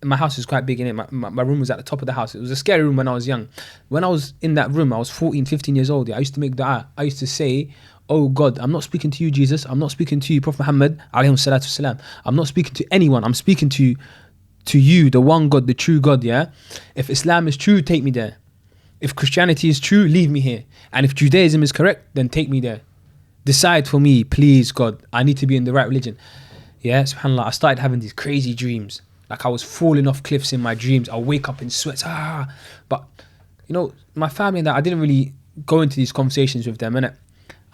My house is quite big, innit? My room was at the top of the house. It was a scary room when I was young. When I was in that room, I was 14, 15 years old. Yeah, I used to make dua. I used to say, oh God, I'm not speaking to you, Jesus. I'm not speaking to you, Prophet Muhammad, alayhi salatu wasalam. I'm not speaking to anyone. I'm speaking to you, the one God, the true God, yeah? If Islam is true, take me there. If Christianity is true, leave me here. And if Judaism is correct, then take me there. Decide for me, please, God. I need to be in the right religion. Yeah, subhanAllah, I started having these crazy dreams. Like I was falling off cliffs in my dreams. I'll wake up in sweats. But, you know, my family and that, I didn't really go into these conversations with them, innit?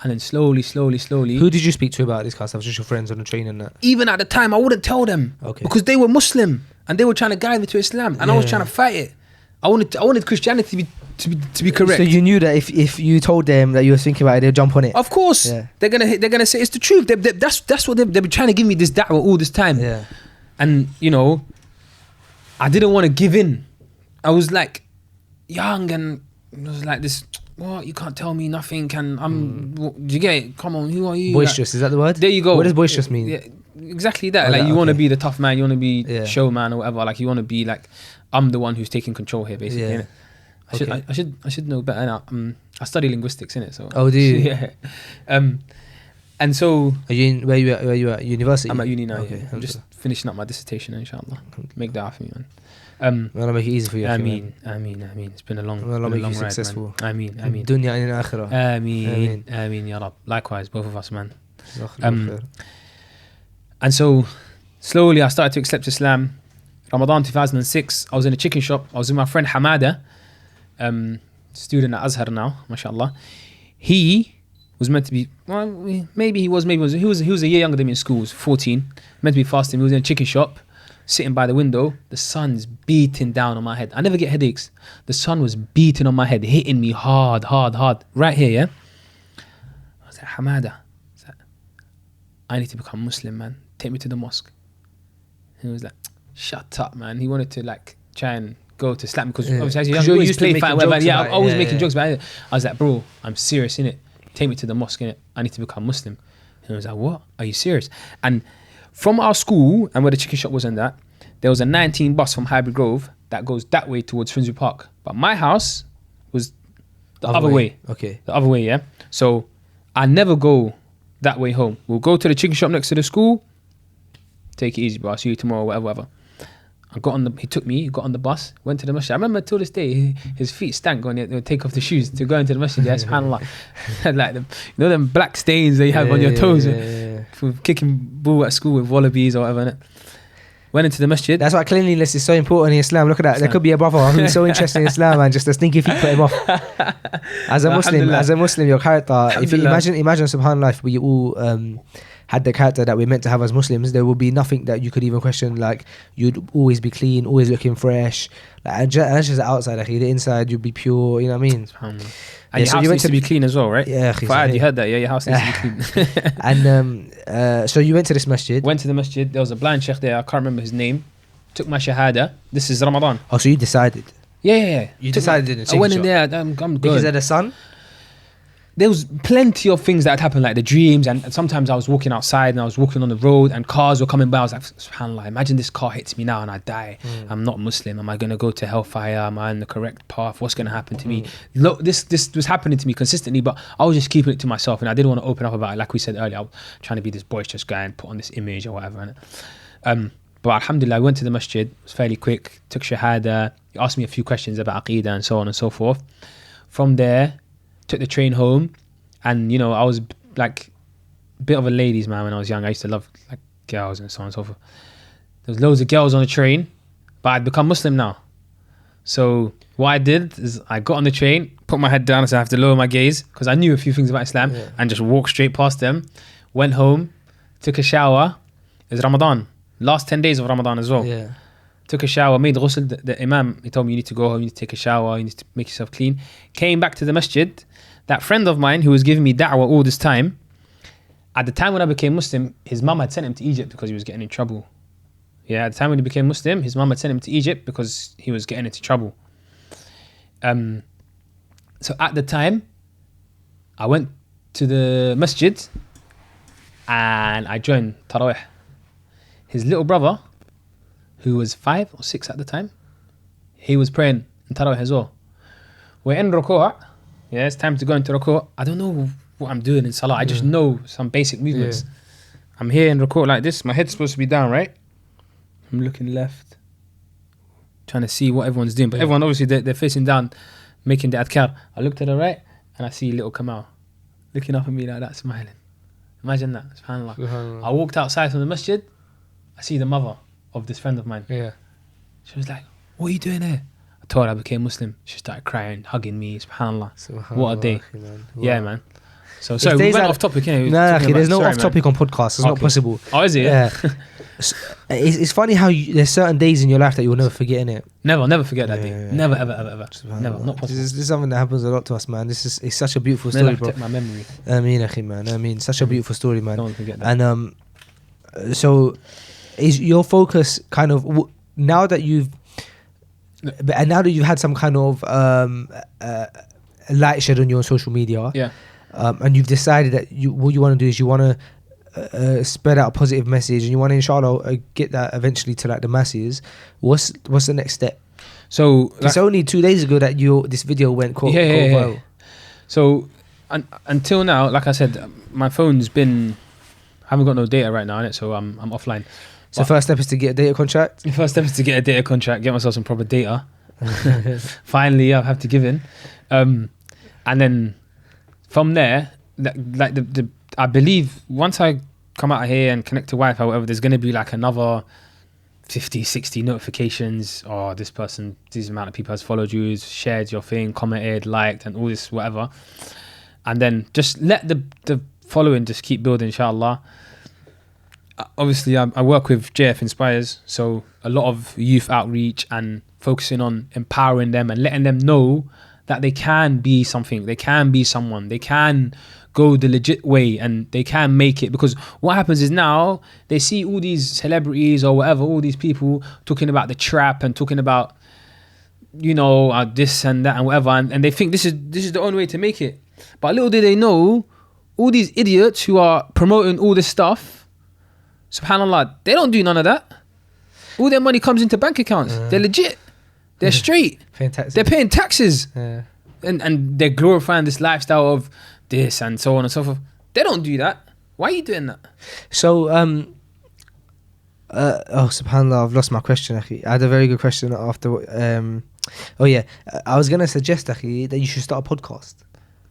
And then slowly. Who did you speak to about this kind of stuff? Just your friends on the train and that? Even at the time, I wouldn't tell them. Okay. Because they were Muslim. And they were trying to guide me to Islam. And I was trying to fight it. I wanted Christianity to be correct. So you knew that if you told them that you were thinking about it, they'd jump on it? Of course. Yeah. They're gonna say it's the truth. That's what they've been trying to give me this da'wah all this time. Yeah. And, you know, I didn't want to give in. I was like young and it was like this, what, you can't tell me nothing and do you get it? Come on, who are you? Boisterous, is that the word? There you go. What does boisterous mean? Yeah, exactly that. Oh, Like that, you want to okay. be the tough man, you want to be Yeah. showman or whatever. Like you want to be like, I'm the one who's taking control here, basically. Yeah. Innit? I should know better now. I study linguistics, innit? So Oh, do you? yeah. And so Are you in, where you at university? I'm at uni now. Okay, Yeah. I'm just finishing up my dissertation, inshallah. Make that for me, man. I'll make it easy for you. Ameen. It's been a long, Allah been a make you long ride, successful. man. Ameen. Dunya and akhirah. Ameen, ya Rab. Likewise, both of us, man. Jazakallah khair. And so slowly I started to accept Islam. Ramadan 2006. I was in a chicken shop. I was with my friend Hamada, student at Azhar now, mashallah. He was meant to be, well, maybe he was. He was a year younger than me in school. He was 14, meant to be fasting. He was in a chicken shop, sitting by the window. The sun's beating down on my head. I never get headaches. The sun was beating on my head, hitting me hard, right here, yeah? I was like, Hamada, I need to become Muslim, man. Take me to the mosque. He was like, shut up, man. He wanted to like try and go to slap me because obviously as a young you're always used to play making fight, jokes whatever. Yeah, about I'm always it. making Yeah. jokes about it. I was like, bro, I'm serious, innit? Take me to the mosque, innit? I need to become Muslim. And he was like, what? Are you serious? And from our school and where the chicken shop was and that, there was a 19 bus from Hybrid Grove that goes that way towards Finsbury Park. But my house was the other way. Okay. The other way, yeah? So I never go that way home. We'll go to the chicken shop next to the school. Take it easy, bro. I'll see you tomorrow, whatever. He took me, got on the bus, went to the masjid. I remember till this day, his feet stank when he would take off the shoes to go into the masjid. Yeah, subhanAllah. Like them black stains that you have on your toes from kicking ball at school with wallabies or whatever, innit? Went into the masjid. That's why cleanliness is so important in Islam. Look at that. There could be a brother who's so interested in Islam and just the stinky feet put him off. As a Muslim, your character. If you imagine, subhanAllah, if we all had the character that we're meant to have as Muslims, there would be nothing that you could even question. Like, you'd always be clean, always looking fresh. Like, and that's just the outside. Like, the inside, you'd be pure. You know what I mean? And your house needs to be clean as well, right? Yeah. Fuad, you heard that? Yeah, your house needs to be clean. And so you went to this masjid. Went to the masjid. There was a blind sheikh there. I can't remember his name. Took my shahada. This is Ramadan. Oh, so you decided? Yeah. You decided in the I chicken went in shop. there. I'm good. Because of the sun? There was plenty of things that had happened, like the dreams, and sometimes I was walking outside and I was walking on the road and cars were coming by. I was like, subhanAllah, imagine this car hits me now and I die. I'm not Muslim. Am I going to go to hellfire? Am I on the correct path? What's going to happen to me? Look, this was happening to me consistently, but I was just keeping it to myself and I didn't want to open up about it. Like we said earlier, I was trying to be this boisterous guy and put on this image or whatever. But alhamdulillah, I went to the masjid. It was fairly quick. Took shahada. He asked me a few questions about aqidah and so on and so forth. From there, took the train home, and you know, I was like a bit of a ladies' man when I was young. I used to love like girls and so on and so forth. There was loads of girls on the train, but I'd become Muslim now. So what I did is I got on the train, put my head down, so I have to lower my gaze because I knew a few things about Islam, and just walked straight past them. Went home, took a shower. It was Ramadan, last 10 days of Ramadan as well. Yeah. Took a shower, made ghusl. The imam, he told me, you need to go home, you need to take a shower, you need to make yourself clean. Came back to the masjid. That friend of mine who was giving me da'wah all this time, at the time when I became Muslim, his mum had sent him to Egypt because he was getting in trouble. Yeah, at the time when he became Muslim, his mum had sent him to Egypt because he was getting into trouble. So at the time, I went to the masjid and I joined Tarawih. His little brother, who was 5 or 6 at the time, he was praying in Tarawih as well. We're in Ruku'. Yeah, it's time to go into Ruku'. I don't know what I'm doing in Salah. I just know some basic movements. I'm here in Ruku' like this. My head's supposed to be down, right? I'm looking left, trying to see what everyone's doing. But everyone, obviously, they're facing down, making the adhkar. I look to the right and I see little Kamal looking up at me like that, smiling. Imagine that, subhanAllah. I walked outside from the masjid. I see the mother of this friend of mine. Yeah. She was like, what are you doing here? I told her I became Muslim. She started crying, hugging me, subhanAllah. What a day. Man. Yeah, man. So sorry, we went off topic. There's no off topic on podcasts. It's not possible. Oh, is it? Yeah. It's funny how there's certain days in your life that you'll never forget, innit? Never forget that day. Never, ever. Never, not possible. This is something that happens a lot to us, man. It's such a beautiful Never story, bro. protect my memory. I mean, such a beautiful story, man. Don't forget that. And so is your focus kind of now that you've had some kind of light shed on your social media, and you've decided that what you want to do is you want to spread out a positive message, and you want to inshallah get that eventually to like the masses. What's the next step? So it's only 2 days ago that this video went viral. So until now, like I said, my phone's been, I haven't got no data right now in it, so I'm offline. So first step is to get a data contract. The first step is to get a data contract, get myself some proper data. Finally, I have to give in, and then from there, like the I believe once I come out of here and connect to Wi-Fi, or whatever, there's going to be like another 50, 60 notifications. Oh, this amount of people has followed you, shared your thing, commented, liked, and all this whatever. And then just let the following just keep building, inshallah. Obviously, I work with JF Inspires, so a lot of youth outreach and focusing on empowering them and letting them know that they can be something, they can be someone, they can go the legit way and they can make it. Because what happens is now they see all these celebrities or whatever, all these people talking about the trap and talking about, you know, this and that and whatever, and they think this is the only way to make it. But little do they know, all these idiots who are promoting all this stuff, subhanallah, they don't do none of that. All their money comes into bank accounts. They're legit. They're straight. They're paying taxes. Yeah. And they're glorifying this lifestyle of this and so on and so forth. They don't do that. Why are you doing that? So, subhanallah, I've lost my question, akhi. I had a very good question after. I was going to suggest, akhi, that you should start a podcast.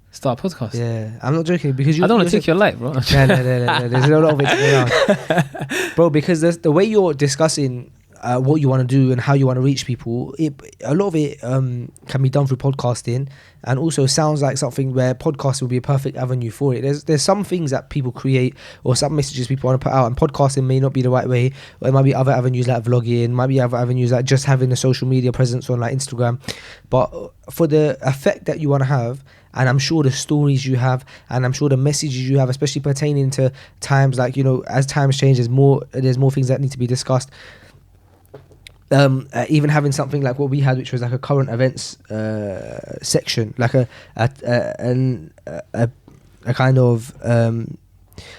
Start a podcast? Yeah, I'm not joking, because I don't want to take your light, bro. No, there's a lot of it to go around. Bro, because the way you're discussing what you want to do and how you want to reach people, a lot of it can be done through podcasting, and also sounds like something where podcasting will be a perfect avenue for it. There's some things that people create or some messages people want to put out, and podcasting may not be the right way, or it might be other avenues like vlogging, might be other avenues like just having a social media presence on like Instagram. But for the effect that you want to have, and I'm sure the stories you have, and I'm sure the messages you have, especially pertaining to times like, you know, as times change, there's more things that need to be discussed. Even having something like what we had, which was like a current events section, like a kind of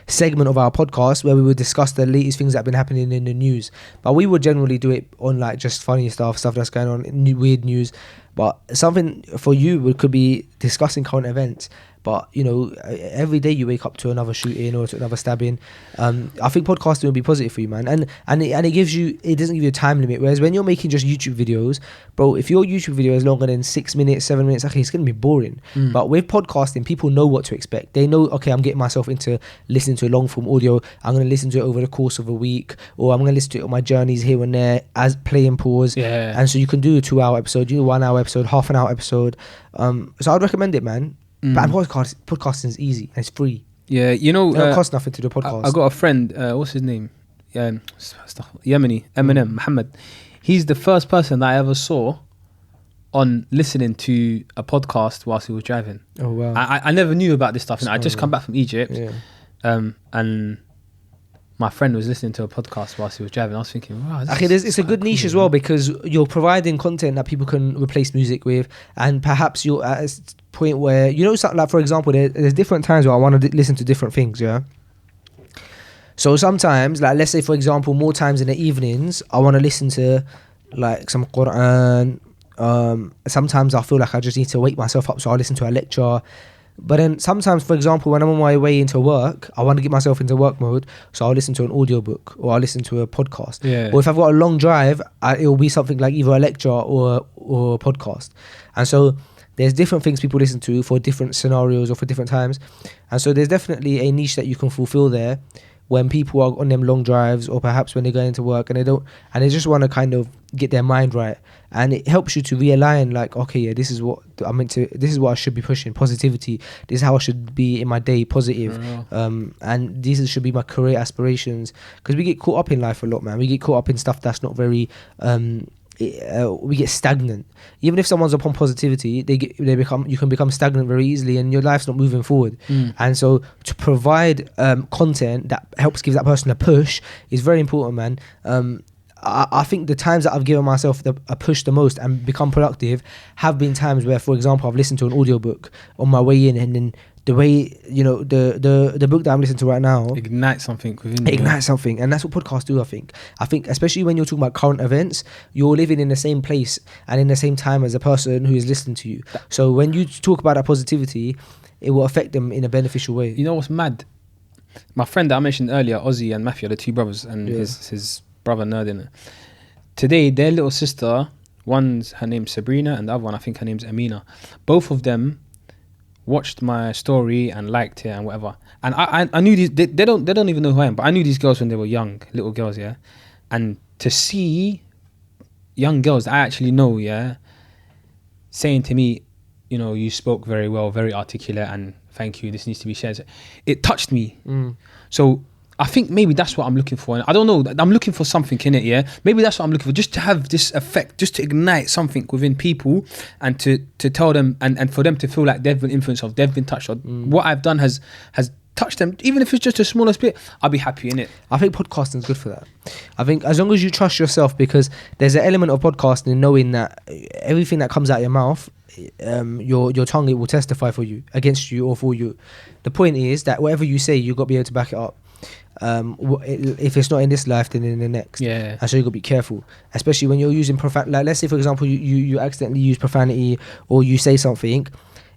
segment of our podcast where we would discuss the latest things that have been happening in the news. But we would generally do it on like just funny stuff that's going on, weird news. But something for you could be discussing current events. But, you know, every day you wake up to another shooting or to another stabbing. I think podcasting will be positive for you, man. And it gives you, it doesn't give you a time limit. Whereas when you're making just YouTube videos, bro, if your YouTube video is longer than 6 minutes, 7 minutes, okay, it's going to be boring. But with podcasting, people know what to expect. They know, okay, I'm getting myself into listening to a long form audio. I'm going to listen to it over the course of a week, or I'm going to listen to it on my journeys here and there as play and pause. Yeah. And so you can do a 2-hour episode, you do a 1 hour episode, half an hour episode. So I'd recommend it, man. But podcasting is easy and it's free. Yeah, you know, It don't cost nothing to do a podcast. I got a friend, what's his name? Yemeni, Eminem, Muhammad. He's the first person that I ever saw on listening to a podcast whilst he was driving. Oh, wow. I never knew about this stuff. I just come back from Egypt. Yeah. And my friend was listening to a podcast whilst he was driving. I was thinking, wow, It's a good niche as well, because you're providing content that people can replace music with, and perhaps you're at a point where, you know, something like, for example, there's different times where I want to listen to different things, yeah? So sometimes, like, let's say, for example, more times in the evenings, I want to listen to, like, some Quran. Sometimes I feel like I just need to wake myself up, so I'll listen to a lecture. But then sometimes, for example, when I'm on my way into work, I want to get myself into work mode, so I'll listen to an audiobook or I'll listen to a podcast. Yeah. Or if I've got a long drive, it will be something like either a lecture or a podcast. And so there's different things people listen to for different scenarios or for different times. And so there's definitely a niche that you can fulfill there when people are on them long drives, or perhaps when they're going to work and they just want to kind of get their mind right. And it helps you to realign, like, okay, yeah, this is what I'm into, this is what I should be pushing, positivity, this is how I should be in my day, positive. And these should be my career aspirations, because we get caught up in life a lot, man. We get caught up in stuff that's not very we get stagnant. Even if someone's upon positivity, you can become stagnant very easily, and your life's not moving forward. And so to provide content that helps give that person a push is very important, man. I think the times that I've given myself a push the most and become productive have been times where, for example, I've listened to an audiobook on my way in, and then the way, you know, the book that I'm listening to right now ignite something within you. Ignite something. And that's what podcasts do, I think. Especially when you're talking about current events, you're living in the same place and in the same time as a person who is listening to you. So when you talk about that positivity, it will affect them in a beneficial way. You know what's mad? My friend that I mentioned earlier, Ozzy and Matthew, the two brothers, and his brother Nerdin. Today, their little sister, her name's Sabrina, and the other one, I think her name's Amina. Both of them watched my story and liked it and whatever. And I knew these. They don't even know who I am, but I knew these girls when they were young, little girls, yeah. And to see young girls that I actually know, saying to me, you know, you spoke very well, very articulate, and thank you, this needs to be shared. It touched me. So I think maybe that's what I'm looking for. And I don't know, I'm looking for something in it, Maybe that's what I'm looking for, just to have this effect, just to ignite something within people, and to tell them, and for them to feel like they've been influenced, or they've been touched, or what I've done has touched them, even if it's just the smallest bit. I'll be happy in it. I think podcasting is good for that. I think as long as you trust yourself, because there's an element of podcasting in knowing that everything that comes out of your mouth, your tongue, it will testify for you, against you or for you. The point is that whatever you say, you've got to be able to back it up. If it's not in this life, then in the next. And so you've got to be careful, especially when you're using like, let's say for example you accidentally use profanity, or you say something.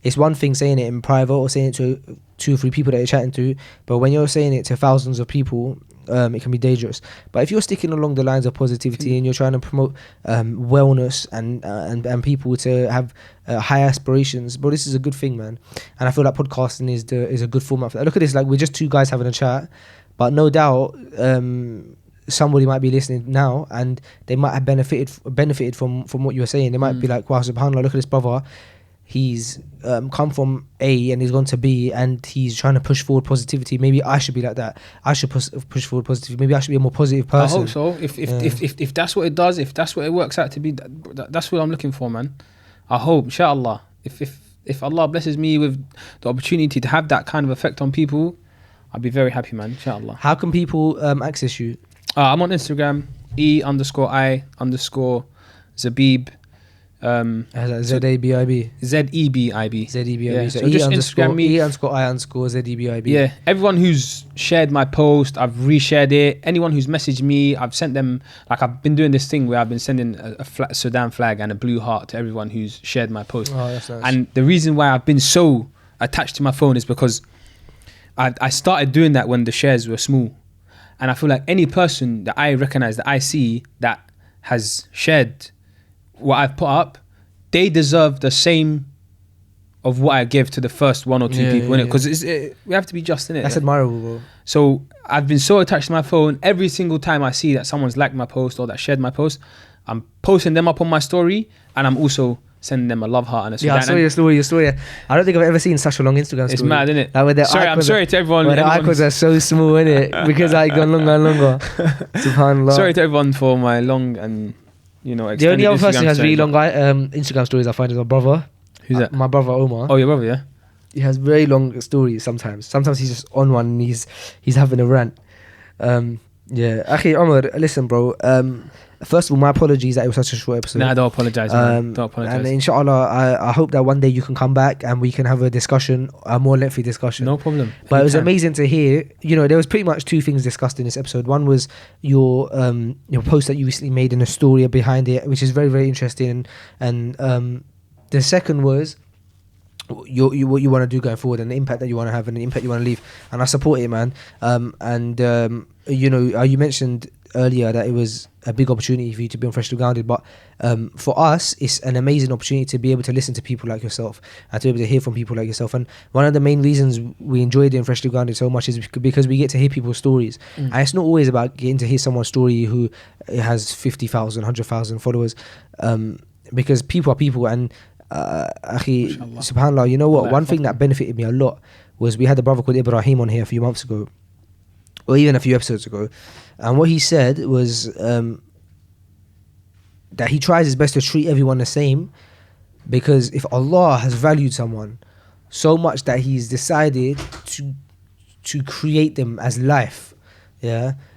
It's one thing saying it in private, or saying it to 2 or 3 people that you're chatting to, but when you're saying it to thousands of people, it can be dangerous. But if you're sticking along the lines of positivity, and you're trying to promote wellness and people to have high aspirations, bro, this is a good thing, man. And I feel like podcasting is a good format for that. Look at this, like, we're just 2 guys having a chat, but no doubt somebody might be listening now, and they might have benefited from what you were saying. They might be like, wow, subhanAllah, look at this brother. He's come from A and he's gone to B, and he's trying to push forward positivity. Maybe I should be like that. I should push forward positivity. Maybe I should be a more positive person. I hope so. If that's what it does, if that's what it works out to be, that's what I'm looking for, man. I hope, inshallah. If Allah blesses me with the opportunity to have that kind of effect on people, I'll be very happy, man. Inshallah. How can people access you? I'm on Instagram, E_I_Zebib. ZABIB. ZEBIB. ZEBIB. So So just Instagram me. E_I_ZEBIB. Yeah, everyone who's shared my post, I've reshared it. Anyone who's messaged me, I've sent them, like, I've been doing this thing where I've been sending a Sudan flag and a blue heart to everyone who's shared my post. Oh, that's nice. And the reason why I've been so attached to my phone is because I started doing that when the shares were small. And I feel like any person that I recognize, that I see, that has shared what I've put up, they deserve the same of what I give to the first 1 or 2 people, innit? Because we have to be just in it. That's admirable, bro. So I've been so attached to my phone. Every single time I see that someone's liked my post or that shared my post, I'm posting them up on my story, and I'm also sending them a love heart and a Sudan. Yeah, I saw your story. I don't think I've ever seen such a long Instagram story. It's mad, isn't it? Like, I'm sorry to everyone. The icons are so small, innit? Because I gone longer and longer. Subhanallah. Sorry to everyone for my long and, you know, the only other Instagram person who has story, really long Instagram stories I find is my brother. Who's that? My brother Omar. Oh, your brother, yeah? He has very long stories sometimes. Sometimes he's just on one and he's having a rant. Okay, Omar, listen, bro. First of all, my apologies that it was such a short episode. Nah, don't apologise, man. Don't apologise. And inshallah, I hope that one day you can come back and we can have a discussion, a more lengthy discussion. No problem. But it was amazing to hear. You know, there was pretty much 2 things discussed in this episode. One was your post that you recently made and a story behind it, which is very, very interesting. And the second was what you want to do going forward, and the impact that you want to have, and the impact you want to leave. And I support it, man. You know, you mentioned earlier that it was a big opportunity for you to be on Freshly Grounded, but for us it's an amazing opportunity to be able to listen to people like yourself and to be able to hear from people like yourself. And one of the main reasons we enjoy doing Freshly Grounded so much is because we get to hear people's stories. And it's not always about getting to hear someone's story who has 50,000 100,000 followers, because people are people. And subhanallah, you know what, one thing that benefited me a lot was we had a brother called Ibrahim on here a few months ago, or even a few episodes ago, and what he said was that he tries his best to treat everyone the same, because if Allah has valued someone so much that he's decided to create them as life,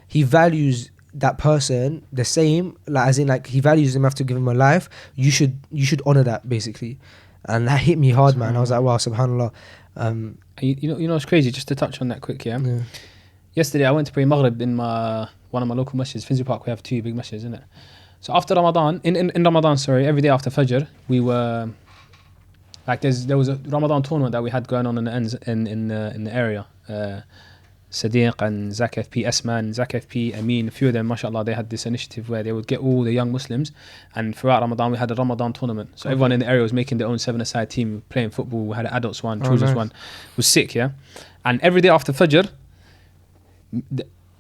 he values that person the same, like, as in, like, he values them enough to give him a life. You should honor that, basically. And that hit me hard, man. I was like, wow, subhanallah. You know, it's crazy, just to touch on that quick, yeah? Yesterday I went to pray Maghrib in one of my local masjids, Finsbury Park. We have 2 big masjids, isn't it? So after Ramadan, in Ramadan, every day after Fajr, we were like, there was a Ramadan tournament that we had going on in the area. Sadiq and Zak FP, Asman, Zak FP, Amin, a few of them, mashallah, they had this initiative where they would get all the young Muslims, and throughout Ramadan we had a Ramadan tournament. So everyone in the area was making their own 7-a-side team, playing football. We had an adults one, children's one. It was sick, yeah? And every day after Fajr,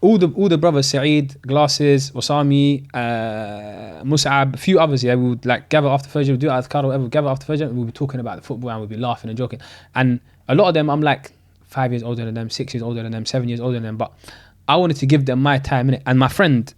all the brothers, Saeed, Glasses, Wasami, Mus'ab, a few others, yeah, we would like gather after Fajr, we'd do Adhkar or whatever, gather after Fajr, and we'd be talking about the football and we'd be laughing and joking. And a lot of them, I'm like 5 years older than them, 6 years older than them, 7 years older than them, but I wanted to give them my time, innit? And my friend,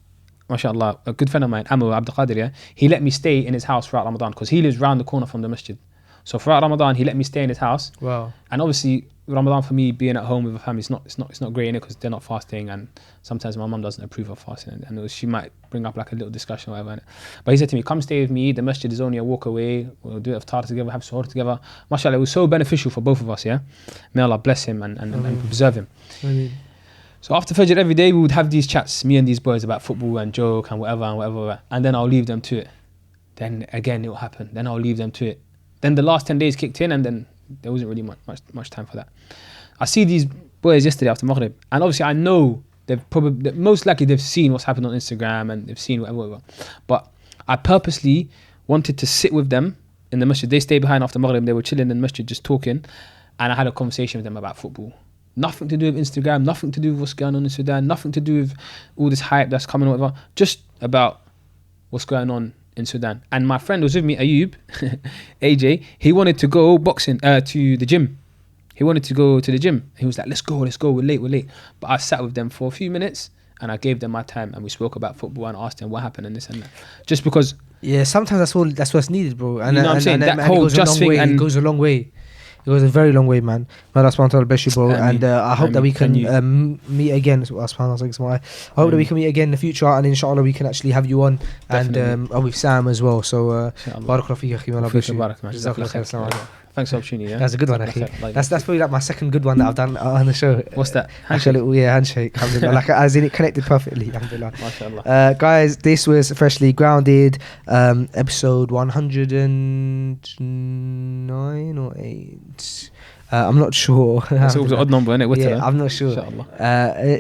mashallah, a good friend of mine, Amu Abdul Qadir, yeah, he let me stay in his house throughout Ramadan because he lives round the corner from the masjid. So throughout Ramadan, he let me stay in his house. Wow. And obviously, Ramadan for me, being at home with a family, it's not great in it because they're not fasting, and sometimes my mum doesn't approve of fasting, and she might bring up like a little discussion or whatever. But he said to me, "Come stay with me. The masjid is only a walk away. We'll do iftar together, have suhoor together." Mashallah, it was so beneficial for both of us. Yeah, may Allah bless him and preserve him. So after Fajr every day, we would have these chats, me and these boys, about football and joke and whatever, and then I'll leave them to it. Then again, it will happen. Then I'll leave them to it. Then the last 10 days kicked in, and then there wasn't really much time for that. I see these boys yesterday after Maghrib, and obviously I know most likely they've seen what's happened on Instagram and they've seen whatever. But I purposely wanted to sit with them in the masjid. They stayed behind after Maghrib. They were chilling in the masjid, just talking, and I had a conversation with them about football. Nothing to do with Instagram, nothing to do with what's going on in Sudan, nothing to do with all this hype that's coming or whatever. Just about what's going on in Sudan. And my friend was with me, Ayub, AJ, he wanted to go boxing to the gym. He wanted to go to the gym. He was like, let's go, we're late. But I sat with them for a few minutes and I gave them my time and we spoke about football and asked them what happened and this and that. Just because... Yeah, sometimes that's what's needed, bro. And you know what I'm saying? That whole just thing... It goes a long way. It goes a very long way, man. May Allah subhanahu wa ta'ala bless you, bro. And I hope that we can meet again. I hope that we can meet again in the future, and inshallah we can actually have you on. And with Sam as well. So barakallahu feek, akhi. May Allah bless you. Jazakallah khair. Assalamu alaikum. Thanks for the opportunity. Yeah? That's a good one, akhi. That's probably like my second good one that I've done on the show. What's that? Actually, handshake. Alhamdulillah. Like as in it connected perfectly. Alhamdulillah. MashaAllah. Guys, this was Freshly Grounded, episode 109 or 8. I'm not sure. It's always an odd number, isn't it? Yeah, I'm not sure. Inshallah.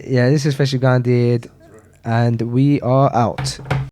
Yeah, this is Freshly Grounded, and we are out.